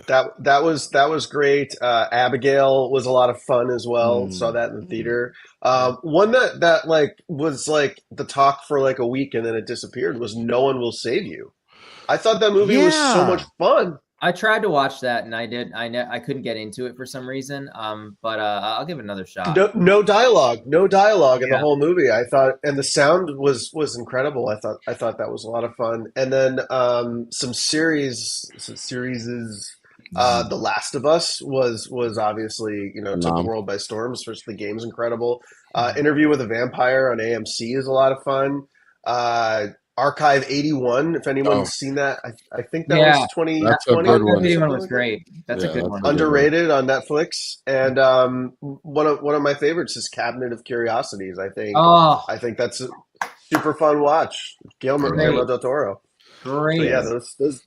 That was great. Abigail was a lot of fun as well. Saw that in the theater. One that like was like the talk for like a week and then it disappeared was No One Will Save You. I thought that movie was so much fun. I tried to watch that and I couldn't get into it for some reason. But I'll give it another shot. No dialogue in the whole movie. I thought, and the sound was incredible. I thought that was a lot of fun. And then some series. The Last of Us was obviously took the world by storm. Especially the game's incredible. Interview with a Vampire on AMC is a lot of fun. Archive 81, if anyone's seen that, I think that was 2020. That's a good one. 81 was great. That's a good one. Underrated on Netflix. And one of my favorites is Cabinet of Curiosities. I think that's a super fun watch. Guillermo del Toro. Great. So yeah, those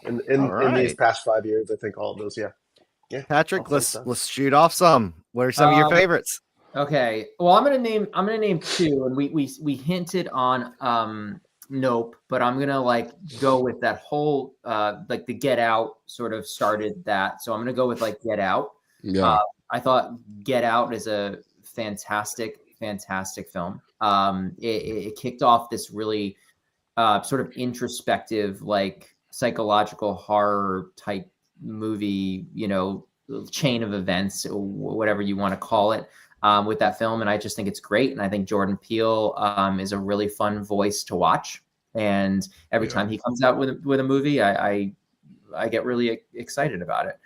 in these past 5 years, I think all of those. Yeah. Patrick, let's shoot off some. What are some of your favorites? Okay. Well, I'm gonna name 2, and we hinted on Nope, but I'm gonna like go with that whole like the Get Out sort of started that. So I'm gonna go with like Get Out. Yeah. I thought Get Out is a fantastic film. It kicked off this really sort of introspective, like psychological horror type movie, chain of events, or whatever you want to call it. With that film, and I just think it's great. And I think Jordan Peele is a really fun voice to watch. And every time he comes out with a movie, I get really excited about it.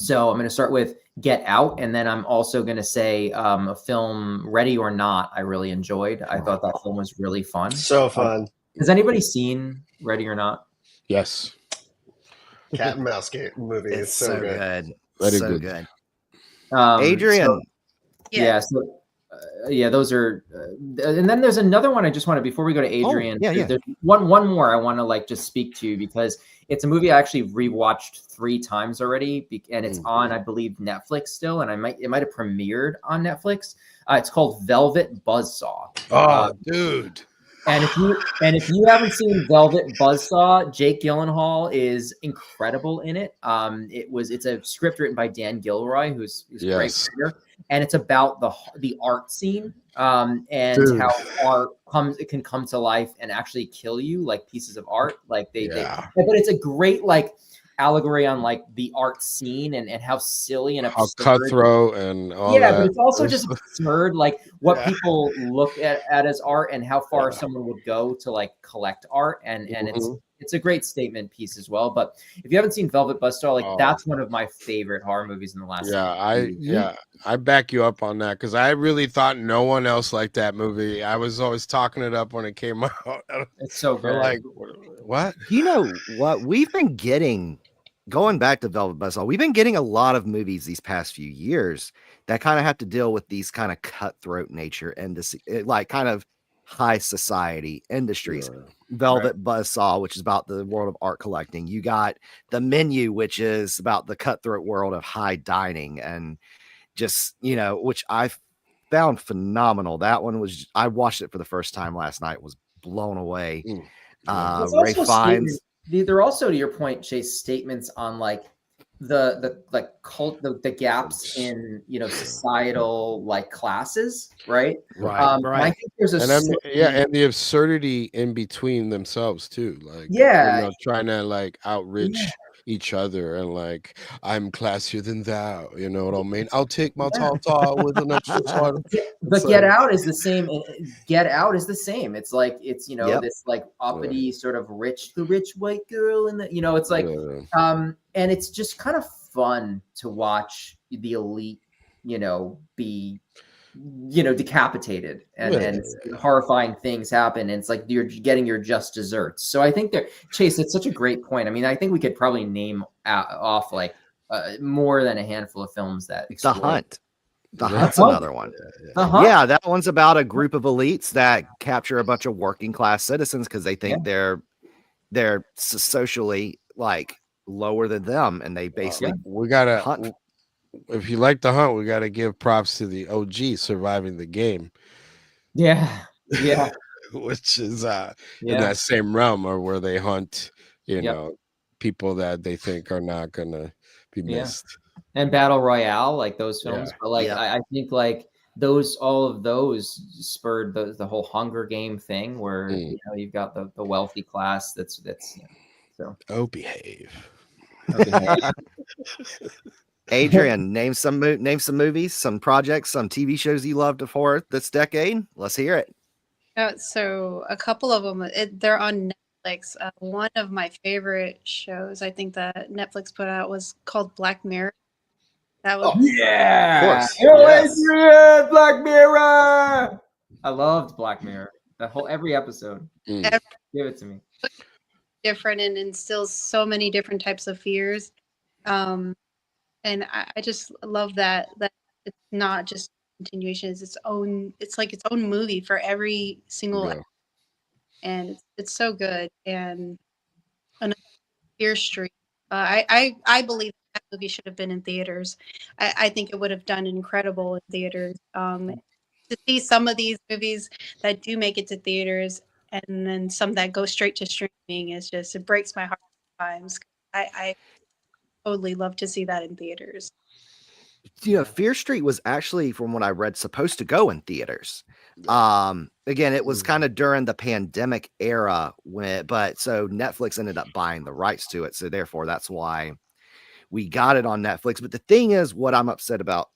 So I'm going to start with Get Out, and then I'm also going to say a film, Ready or Not, I really enjoyed. I thought that film was really fun. So fun. Has anybody seen Ready or Not? Yes. Cat and mouse game movie. It's so good. Very So good. good. Um, Adrian, so- yeah. So, yeah, those are, and then there's another one I just want to, before we go to Adrian, yeah. there's one more I want to like just speak to, because it's a movie I actually rewatched 3 times already, and it's on, I believe, Netflix still, and it might have premiered on Netflix. It's called Velvet Buzzsaw. Oh, dude. And if you haven't seen Velvet Buzzsaw, Jake Gyllenhaal is incredible in it. It's a script written by Dan Gilroy, who's a great writer, and it's about the art scene, and Dude. how art can come to life and actually kill you, like pieces of art. Like but it's a great like allegory on like the art scene and how silly and How absurd. cutthroat and all that. But it's also just absurd, like what people look at as art and how far someone would go to like collect art, and it's a great statement piece as well. But if you haven't seen Velvet Buzzsaw, like that's one of my favorite horror movies in the last. I back you up on that, because I really thought no one else liked that movie. I was always talking it up when it came out. It's so good. Like, what? You know what we've been getting? Going back to Velvet Buzzsaw, we've been getting a lot of movies these past few years that kind of have to deal with these kind of cutthroat nature and this, like kind of high society industries. Velvet Buzzsaw, which is about the world of art collecting. You got The Menu, which is about the cutthroat world of high dining, and just, which I found phenomenal. That one was, I watched it for the first time last night, was blown away. Ray Fiennes. They're also, to your point, Chase, statements on like the gaps in societal like classes, right? Right. I think there's and the absurdity in between themselves too, like trying to like outrich each other, and like, I'm classier than thou, you know what I mean? I'll take my tall with an extra tall. But Get Out is the same. Get Out is the same. It's like it's this like uppity sort of the rich white girl, and it's like and it's just kind of fun to watch the elite be decapitated and horrifying things happen, and it's like you're getting your just desserts. So I think Chase, it's such a great point. I mean, I think we could probably name off like more than a handful of films that explore. The Hunt's another one. Yeah, that one's about a group of elites that capture a bunch of working class citizens because they think they're socially like lower than them, and they basically we gotta hunt. If you like The Hunt, we got to give props to the OG Surviving the Game. Yeah. Which is in that same realm, or where they hunt, people that they think are not gonna be missed. And Battle Royale, like those films, but like I think like all of those spurred the whole Hunger Game thing, where you've got the wealthy class that's so behave. Adrian, name some movies, some projects, some TV shows you loved for this decade. Let's hear it. So a couple of them, they're on Netflix. One of my favorite shows, I think, that Netflix put out was called Black Mirror. That was Adrian, Black Mirror. I loved Black Mirror. Every episode. Give it to me. Different and instills so many different types of fears. And I just love that it's not just continuation, it's like its own movie for every single episode. And it's so good. And Fear Street, I believe that movie should have been in theaters. I think it would have done incredible in theaters. To see some of these movies that do make it to theaters and then some that go straight to streaming it breaks my heart sometimes. I totally love to see that in theaters. Fear Street was actually, from what I read, supposed to go in theaters. Again, it was kind of during the pandemic era so Netflix ended up buying the rights to it. So therefore that's why we got it on Netflix. But the thing is, what I'm upset about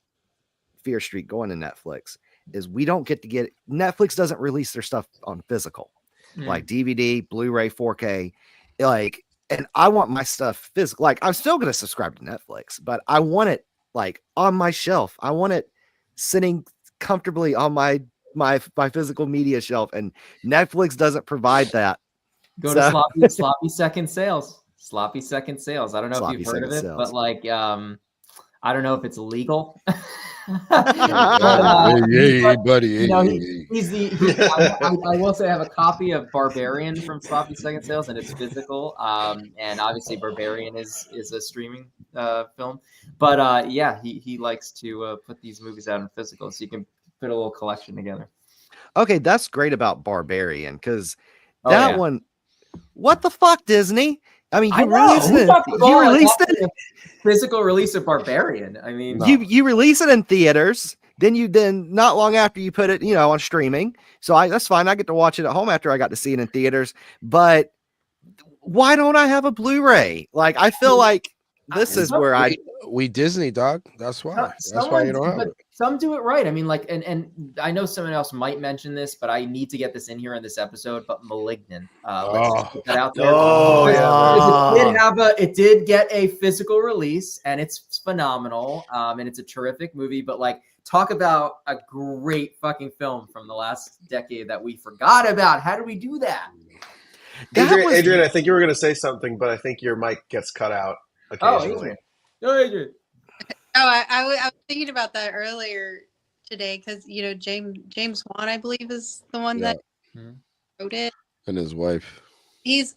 Fear Street going to Netflix is we don't get Netflix doesn't release their stuff on physical, like DVD, Blu-ray, 4K, like and I want my stuff physical. Like I'm still going to subscribe to Netflix, but I want it like on my shelf. I want it sitting comfortably on my physical media shelf, and Netflix doesn't provide that. Go So- to sloppy second sales. Sloppy second sales. I don't know Sloppy if you've heard of second it, sales. but like I don't know if it's legal. Hey, buddy. You know, Hey. he's I will say I have a copy of Barbarian from Sloppy Second Sales, and it's physical. And obviously Barbarian is a streaming film, but yeah, he likes to put these movies out in physical, so you can put a little collection together. Okay, that's great about Barbarian because Oh, that yeah. one. What the fuck, Disney? I mean, I you know. released Who it. got the ball You at released having it. a physical release of Barbarian. I mean, No. You release it in theaters. Then not long after you put it, on streaming. So that's fine. I get to watch it at home after I got to see it in theaters. But why don't I have a Blu-ray? Like I feel like this is where We Disney, dog. That's why. That's why you don't have but it. some do it right. I mean, like, and I know someone else might mention this, but I need to get this in here in this episode. But Malignant, let's just put that out there. Oh, Because it did get a physical release, and it's phenomenal. And it's a terrific movie. But like, talk about a great fucking film from the last decade that we forgot about. How do we do that? Adrian, I think you were going to say something, but I think your mic gets cut out occasionally. Adrian. I was thinking about that earlier today because James Wan, I believe, is the one that wrote it. And his wife. He's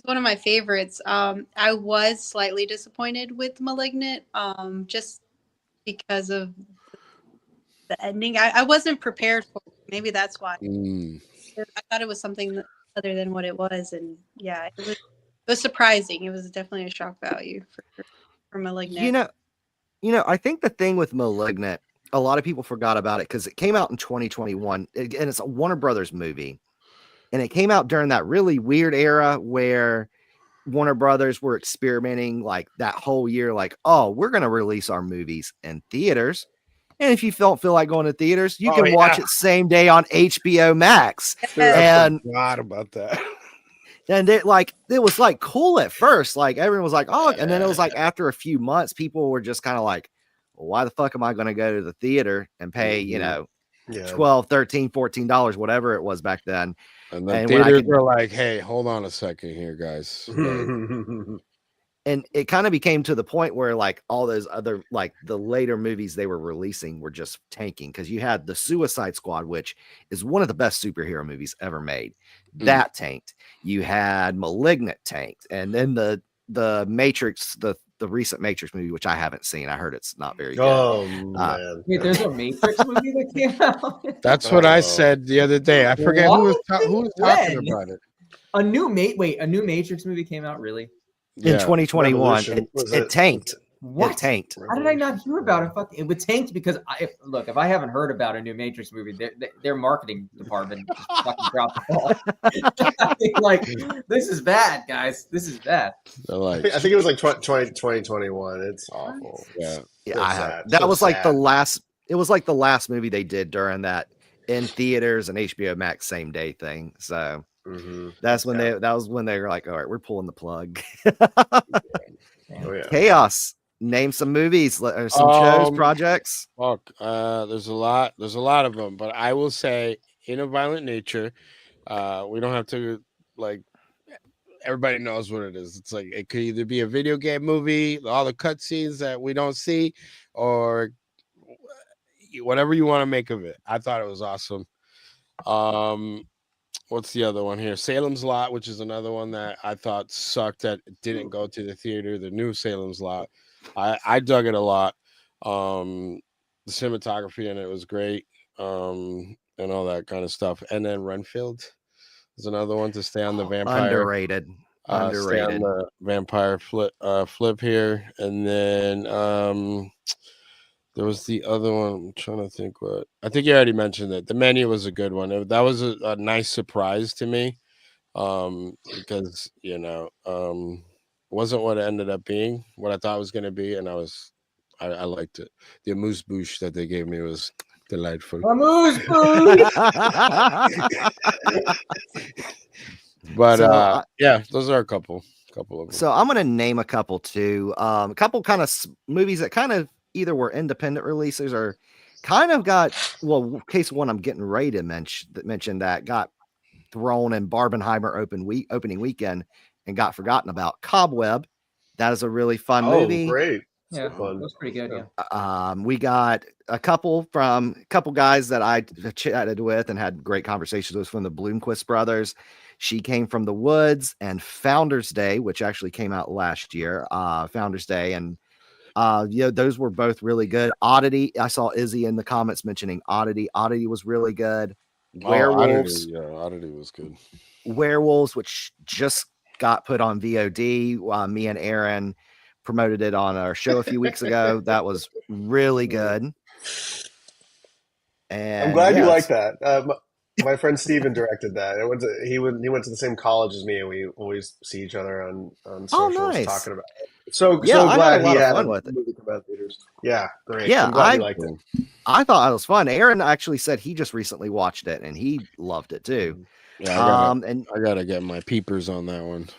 one of my favorites. I was slightly disappointed with *Malignant*, just because of the ending. I wasn't prepared for it. Maybe that's why. I thought it was something other than what it was, and yeah, it was surprising. It was definitely a shock value for *Malignant*. I think the thing with *Malignant*, a lot of people forgot about it because it came out in 2021, and it's a Warner Brothers movie, and it came out during that really weird era where Warner Brothers were experimenting like that whole year, like, oh, we're going to release our movies in theaters. And if you don't feel like going to theaters, you can watch it same day on HBO Max. I forgot about that. And it was like cool at first. Like everyone was like, oh, and then it was like after a few months, people were just kind of like, well, why the fuck am I going to go to the theater and pay, $12, $13, $14, whatever it was back then. And the theaters were like, hey, hold on a second here, guys. And it kind of became to the point where like all those other, like the later movies they were releasing were just tanking. Cause you had the Suicide Squad, which is one of the best superhero movies ever made. That tanked. You had *Malignant* tanked. And then the Matrix, the recent Matrix movie, which I haven't seen. I heard it's not very good. Oh man! Wait, there's a Matrix movie that came out. That's what I said the other day. I forget who was talking about it. A new Matrix movie came out, really? In 2021, it tanked. What? It tanked. How did I not hear about it? It was tanked because if I haven't heard about a new Matrix movie, their marketing department just fucking dropped the ball. Like, this is bad, guys. This is bad. I think it was like 2021. It's awful. Yeah. That was like the last. It was like the last movie they did during that in theaters and HBO Max same day thing. So that's when that was when they were like, all right, we're pulling the plug. Chaos. Name some movies or some shows, projects. Fuck, there's a lot of them, but I will say In a Violent Nature. We don't have to like. Everybody knows what it is. It's like it could either be a video game movie, all the cutscenes that we don't see, or whatever you want to make of it. I thought it was awesome. What's the other one here? Salem's Lot, which is another one that I thought sucked that it didn't go to the theater. The new Salem's Lot. I dug it a lot. The cinematography in it was great, and all that kind of stuff. And then Renfield is another one to stay on the vampire. Underrated. Stay on the vampire flip here. And then there was the other one. I'm trying to think what. I think you already mentioned it. The Menu was a good one. That was a nice surprise to me, because wasn't what it ended up being, what I thought it was going to be, and I liked it. The amuse-bouche that they gave me was delightful. Amuse-bouche! But yeah, those are a couple. A couple of them. So I'm going to name a couple too. A couple kind of movies that kind of either were independent releases or kind of got, well, in case one I'm getting ready to mention that got thrown in Barbenheimer opening weekend and got forgotten about. Cobweb. That is a really fun movie. Great. Yeah, fun. that's pretty good. Yeah. We got a couple guys that I chatted with and had great conversations with from the Bloomquist brothers. She Came from the Woods and Founders Day, which actually came out last year. Founders Day, and those were both really good. Oddity, I saw Izzy in the comments mentioning Oddity. Oddity was really good. Werewolves, Oddity was good. Werewolves, which just got put on VOD. Me and Aaron promoted it on our show a few weeks ago. That was really good. And I'm glad you like that. My friend Steven directed that. He went to the same college as me, and we always see each other on socials talking about it. So glad he had a movie come out theaters. Yeah, great. Yeah, I'm glad you liked it. I thought it was fun. Aaron actually said he just recently watched it and he loved it too. Yeah, I gotta get my peepers on that one.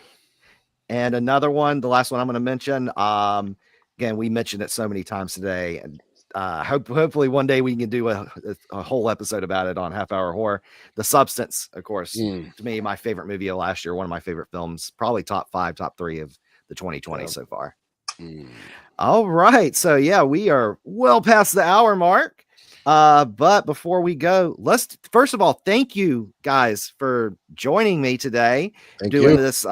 And another one, the last one I'm going to mention. Again, we mentioned it so many times today, and hopefully one day we can do a whole episode about it on Half Hour Horror. The Substance, of course, to me, my favorite movie of last year, one of my favorite films, probably top 5, top 3 of the 2020 so far. All right, so yeah, we are well past the hour mark. But before we go, let's first of all thank you guys for joining me today. This.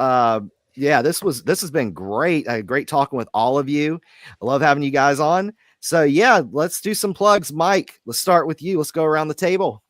This has been great. Great talking with all of you. I love having you guys on. So yeah, let's do some plugs. Mike, let's start with you. Let's go around the table.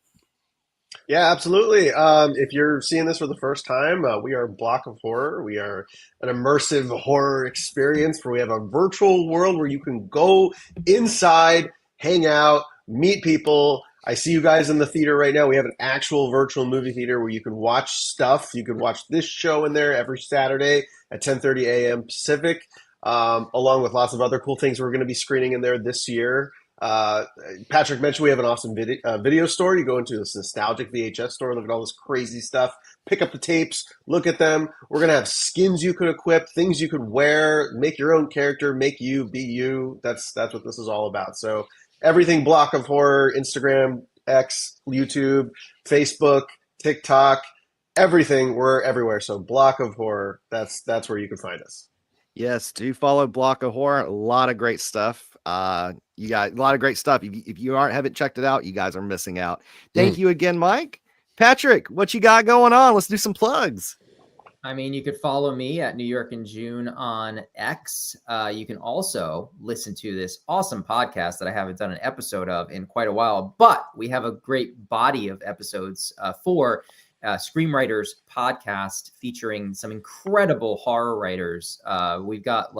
Yeah, absolutely. If you're seeing this for the first time, we are Block of Horror. We are an immersive horror experience where we have a virtual world where you can go inside, hang out, meet people. I see you guys in the theater right now. We have an actual virtual movie theater where you can watch stuff. You can watch this show in there every Saturday at 10:30 a.m. Pacific, along with lots of other cool things we're going to be screening in there this year. Patrick mentioned we have an awesome video store. You go into this nostalgic VHS store, look at all this crazy stuff, pick up the tapes, look at them. We're going to have skins you could equip, things you could wear, make your own character, make you be you. That's what this is all about. So everything Block of Horror, Instagram, X, YouTube, Facebook, TikTok, everything. We're everywhere. So Block of Horror, that's where you can find us. Yes, do follow Block of Horror. A lot of great stuff. You got a lot of great stuff. If you haven't checked it out, you guys are missing out. Thank you again, Mike. Patrick, what you got going on? Let's do some plugs. I mean, you could follow me at New York in June on X. You can also listen to this awesome podcast that I haven't done an episode of in quite a while, but we have a great body of episodes for Screamwriters podcast featuring some incredible horror writers. We've got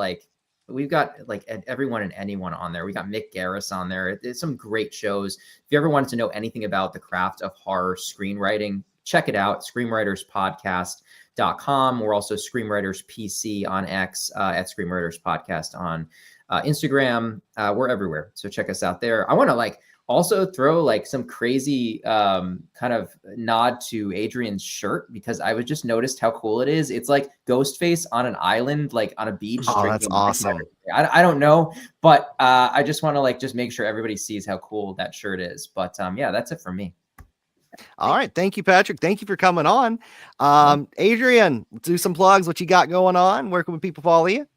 everyone and anyone on there. We got Mick Garris on there. There's some great shows. If you ever wanted to know anything about the craft of horror screenwriting, check it out. Screamwriterspodcast.com. We're also Screamwriters PC on X, at Screamwriters Podcast on Instagram. We're everywhere. So check us out there. I want to also throw some crazy kind of nod to Adrian's shirt, because I was just noticed how cool it is. It's like Ghostface on an island, on a beach. Oh, that's awesome. I don't know, but I just want to just make sure everybody sees how cool that shirt is. But yeah, that's it for me. All right. Thank you, Patrick. Thank you for coming on. Adrian, do some plugs. What you got going on? Where can people follow you?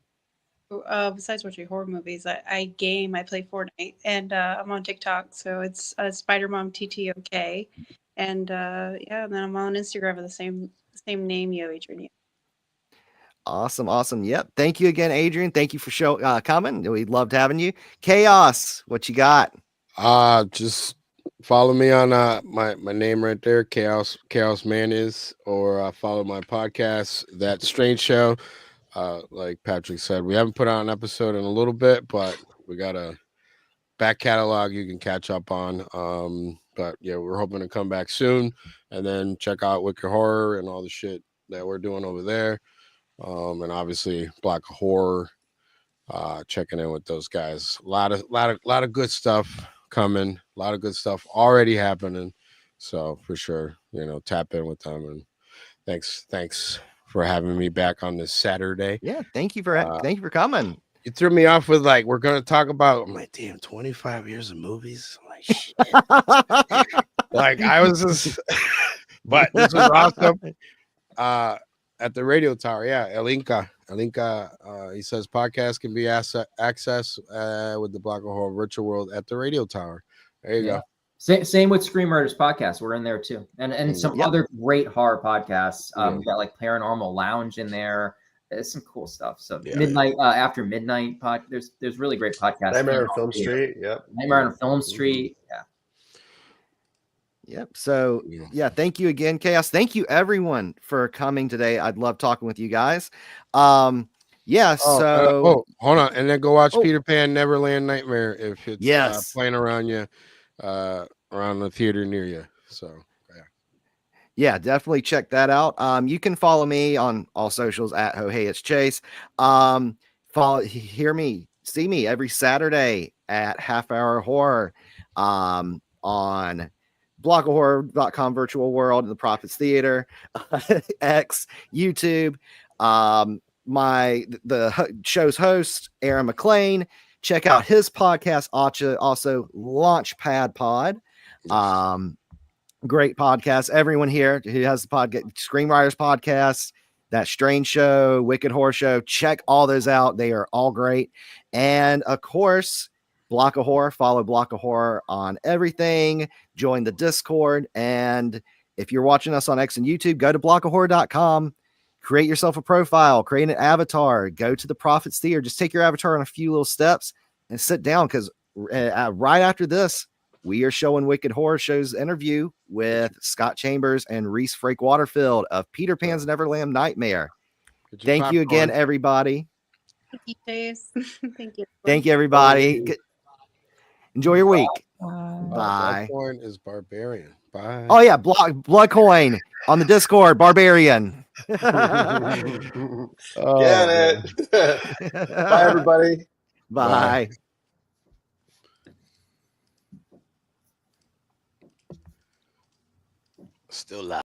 Besides watching horror movies, I game. I play Fortnite, and I'm on TikTok, so it's Spider-Mom TTOK, and and then I'm on Instagram with the same name, Adrian. Awesome. Yep. Thank you again, Adrian. Thank you for coming. We loved having you. Chaos, what you got? Just follow me on my name right there, Chaos Man is, or follow my podcast, That Strange Show. Like Patrick said, we haven't put out an episode in a little bit, but we got a back catalog you can catch up on. But yeah, we're hoping to come back soon, and then check out Wicked Horror and all the shit that we're doing over there. And obviously Block of Horror, checking in with those guys. A lot of good stuff coming, a lot of good stuff already happening. So for sure, tap in with them, and thanks for having me back on this Saturday. Yeah, thank you for coming. You threw me off with like, we're going to talk about, I'm like, damn, 25 years of movies. I'm like, shit. Like I was just, but this was awesome. At the radio tower. Yeah. Elinka, he says podcast can be accessed with the Block of Horror virtual world at the radio tower. There you go. Same with Scream Murders podcast. We're in there too, and some other great horror podcasts. We got like Paranormal Lounge in there. There's some cool stuff. So midnight after midnight there's really great podcasts. Nightmare on Film Street. Yep. Nightmare on Film Street. Yeah. Yep. So yeah, thank you again, Chaos. Thank you everyone for coming today. I'd love talking with you guys. So hold on, and then go watch Peter Pan Neverland Nightmare if it's playing around you, around the theater near you. So yeah, definitely check that out. You can follow me on all socials at Hey It's Chase. See me every Saturday at Half Hour Horror on blockofhorror.com virtual world in the Prophets Theater, X, YouTube. The show's host, Aaron McLean. Check out his podcast, also Launchpad Pod. Great podcast. Everyone here who has the podcast, Screenwriters Podcast, That Strange Show, Wicked Horror Show, check all those out. They are all great. And of course, Block of Horror. Follow Block of Horror on everything. Join the Discord. And if you're watching us on X and YouTube, go to blockofhorror.com. Create yourself a profile. Create an avatar. Go to the Prophets Theater. Just take your avatar on a few little steps and sit down, because right after this, we are showing Wicked Horror Show's interview with Scott Chambers and Reese Frake Waterfield of Peter Pan's Neverland Nightmare. Thank you again, everybody. Thank you, Chase. Thank you. Thank you, everybody. Enjoy your week. Bye. Bloodcoin is Barbarian. Bye. Oh yeah, Bloodcoin on the Discord, Barbarian. Get it. Bye, everybody. Bye. Still live.